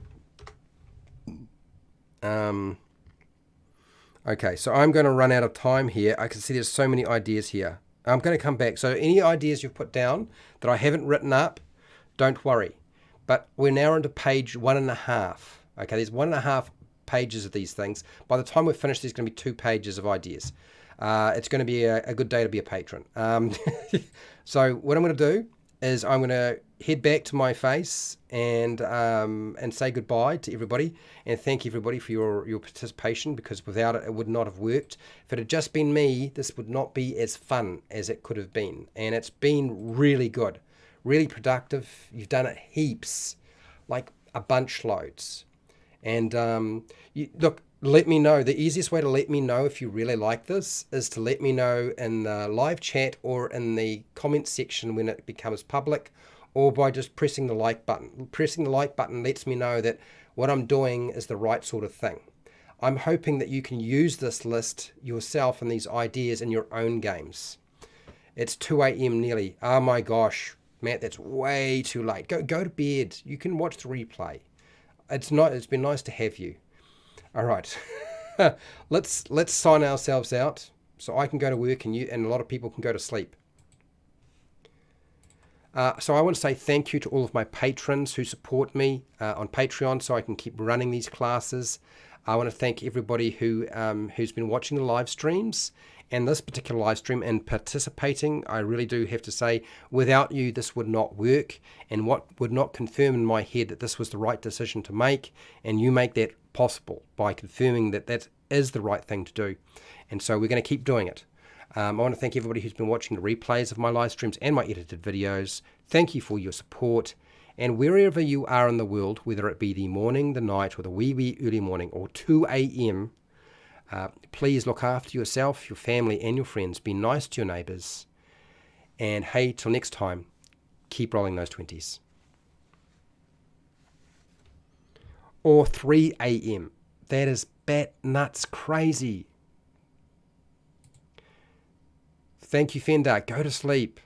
[SPEAKER 1] Okay, so I'm going to run out of time here. I can see there's so many ideas here. I'm going to come back. So any ideas you've put down that I haven't written up, don't worry. But we're now into page 1.5. Okay, there's 1.5 pages of these things. By the time we're finished, there's going to be 2 pages of ideas. It's going to be a good day to be a patron. So what I'm going to do is I'm going to head back to my face and say goodbye to everybody and thank everybody for your participation, because without it, it would not have worked. If it had just been me, this would not be as fun as it could have been. And it's been really good, really productive. You've done it heaps, like a bunch loads. And look, let me know. The easiest way to let me know if you really like this is to let me know in the live chat or in the comments section when it becomes public, or by just pressing the like button. Pressing the like button lets me know that what I'm doing is the right sort of thing. I'm hoping that you can use this list yourself and these ideas in your own games. It's 2 a.m. nearly. Oh my gosh, Matt, that's way too late. Go to bed. You can watch the replay. It's been nice to have you. All right. let's sign ourselves out so I can go to work and a lot of people can go to sleep. So I want to say thank you to all of my patrons who support me on Patreon so I can keep running these classes. I want to thank everybody who's been watching the live streams and this particular live stream and participating. I really do have to say, without you, this would not work, and what would not confirm in my head that this was the right decision to make, and you make that possible by confirming that that is the right thing to do. And so we're going to keep doing it. I want to thank everybody who's been watching the replays of my live streams and my edited videos. Thank you for your support. And wherever you are in the world, whether it be the morning, the night, or the wee early morning, or 2 a.m., please look after yourself, your family, and your friends. Be nice to your neighbours. And hey, till next time, keep rolling those 20s. Or 3 a.m. That is bat nuts crazy. Thank you, Fender. Go to sleep.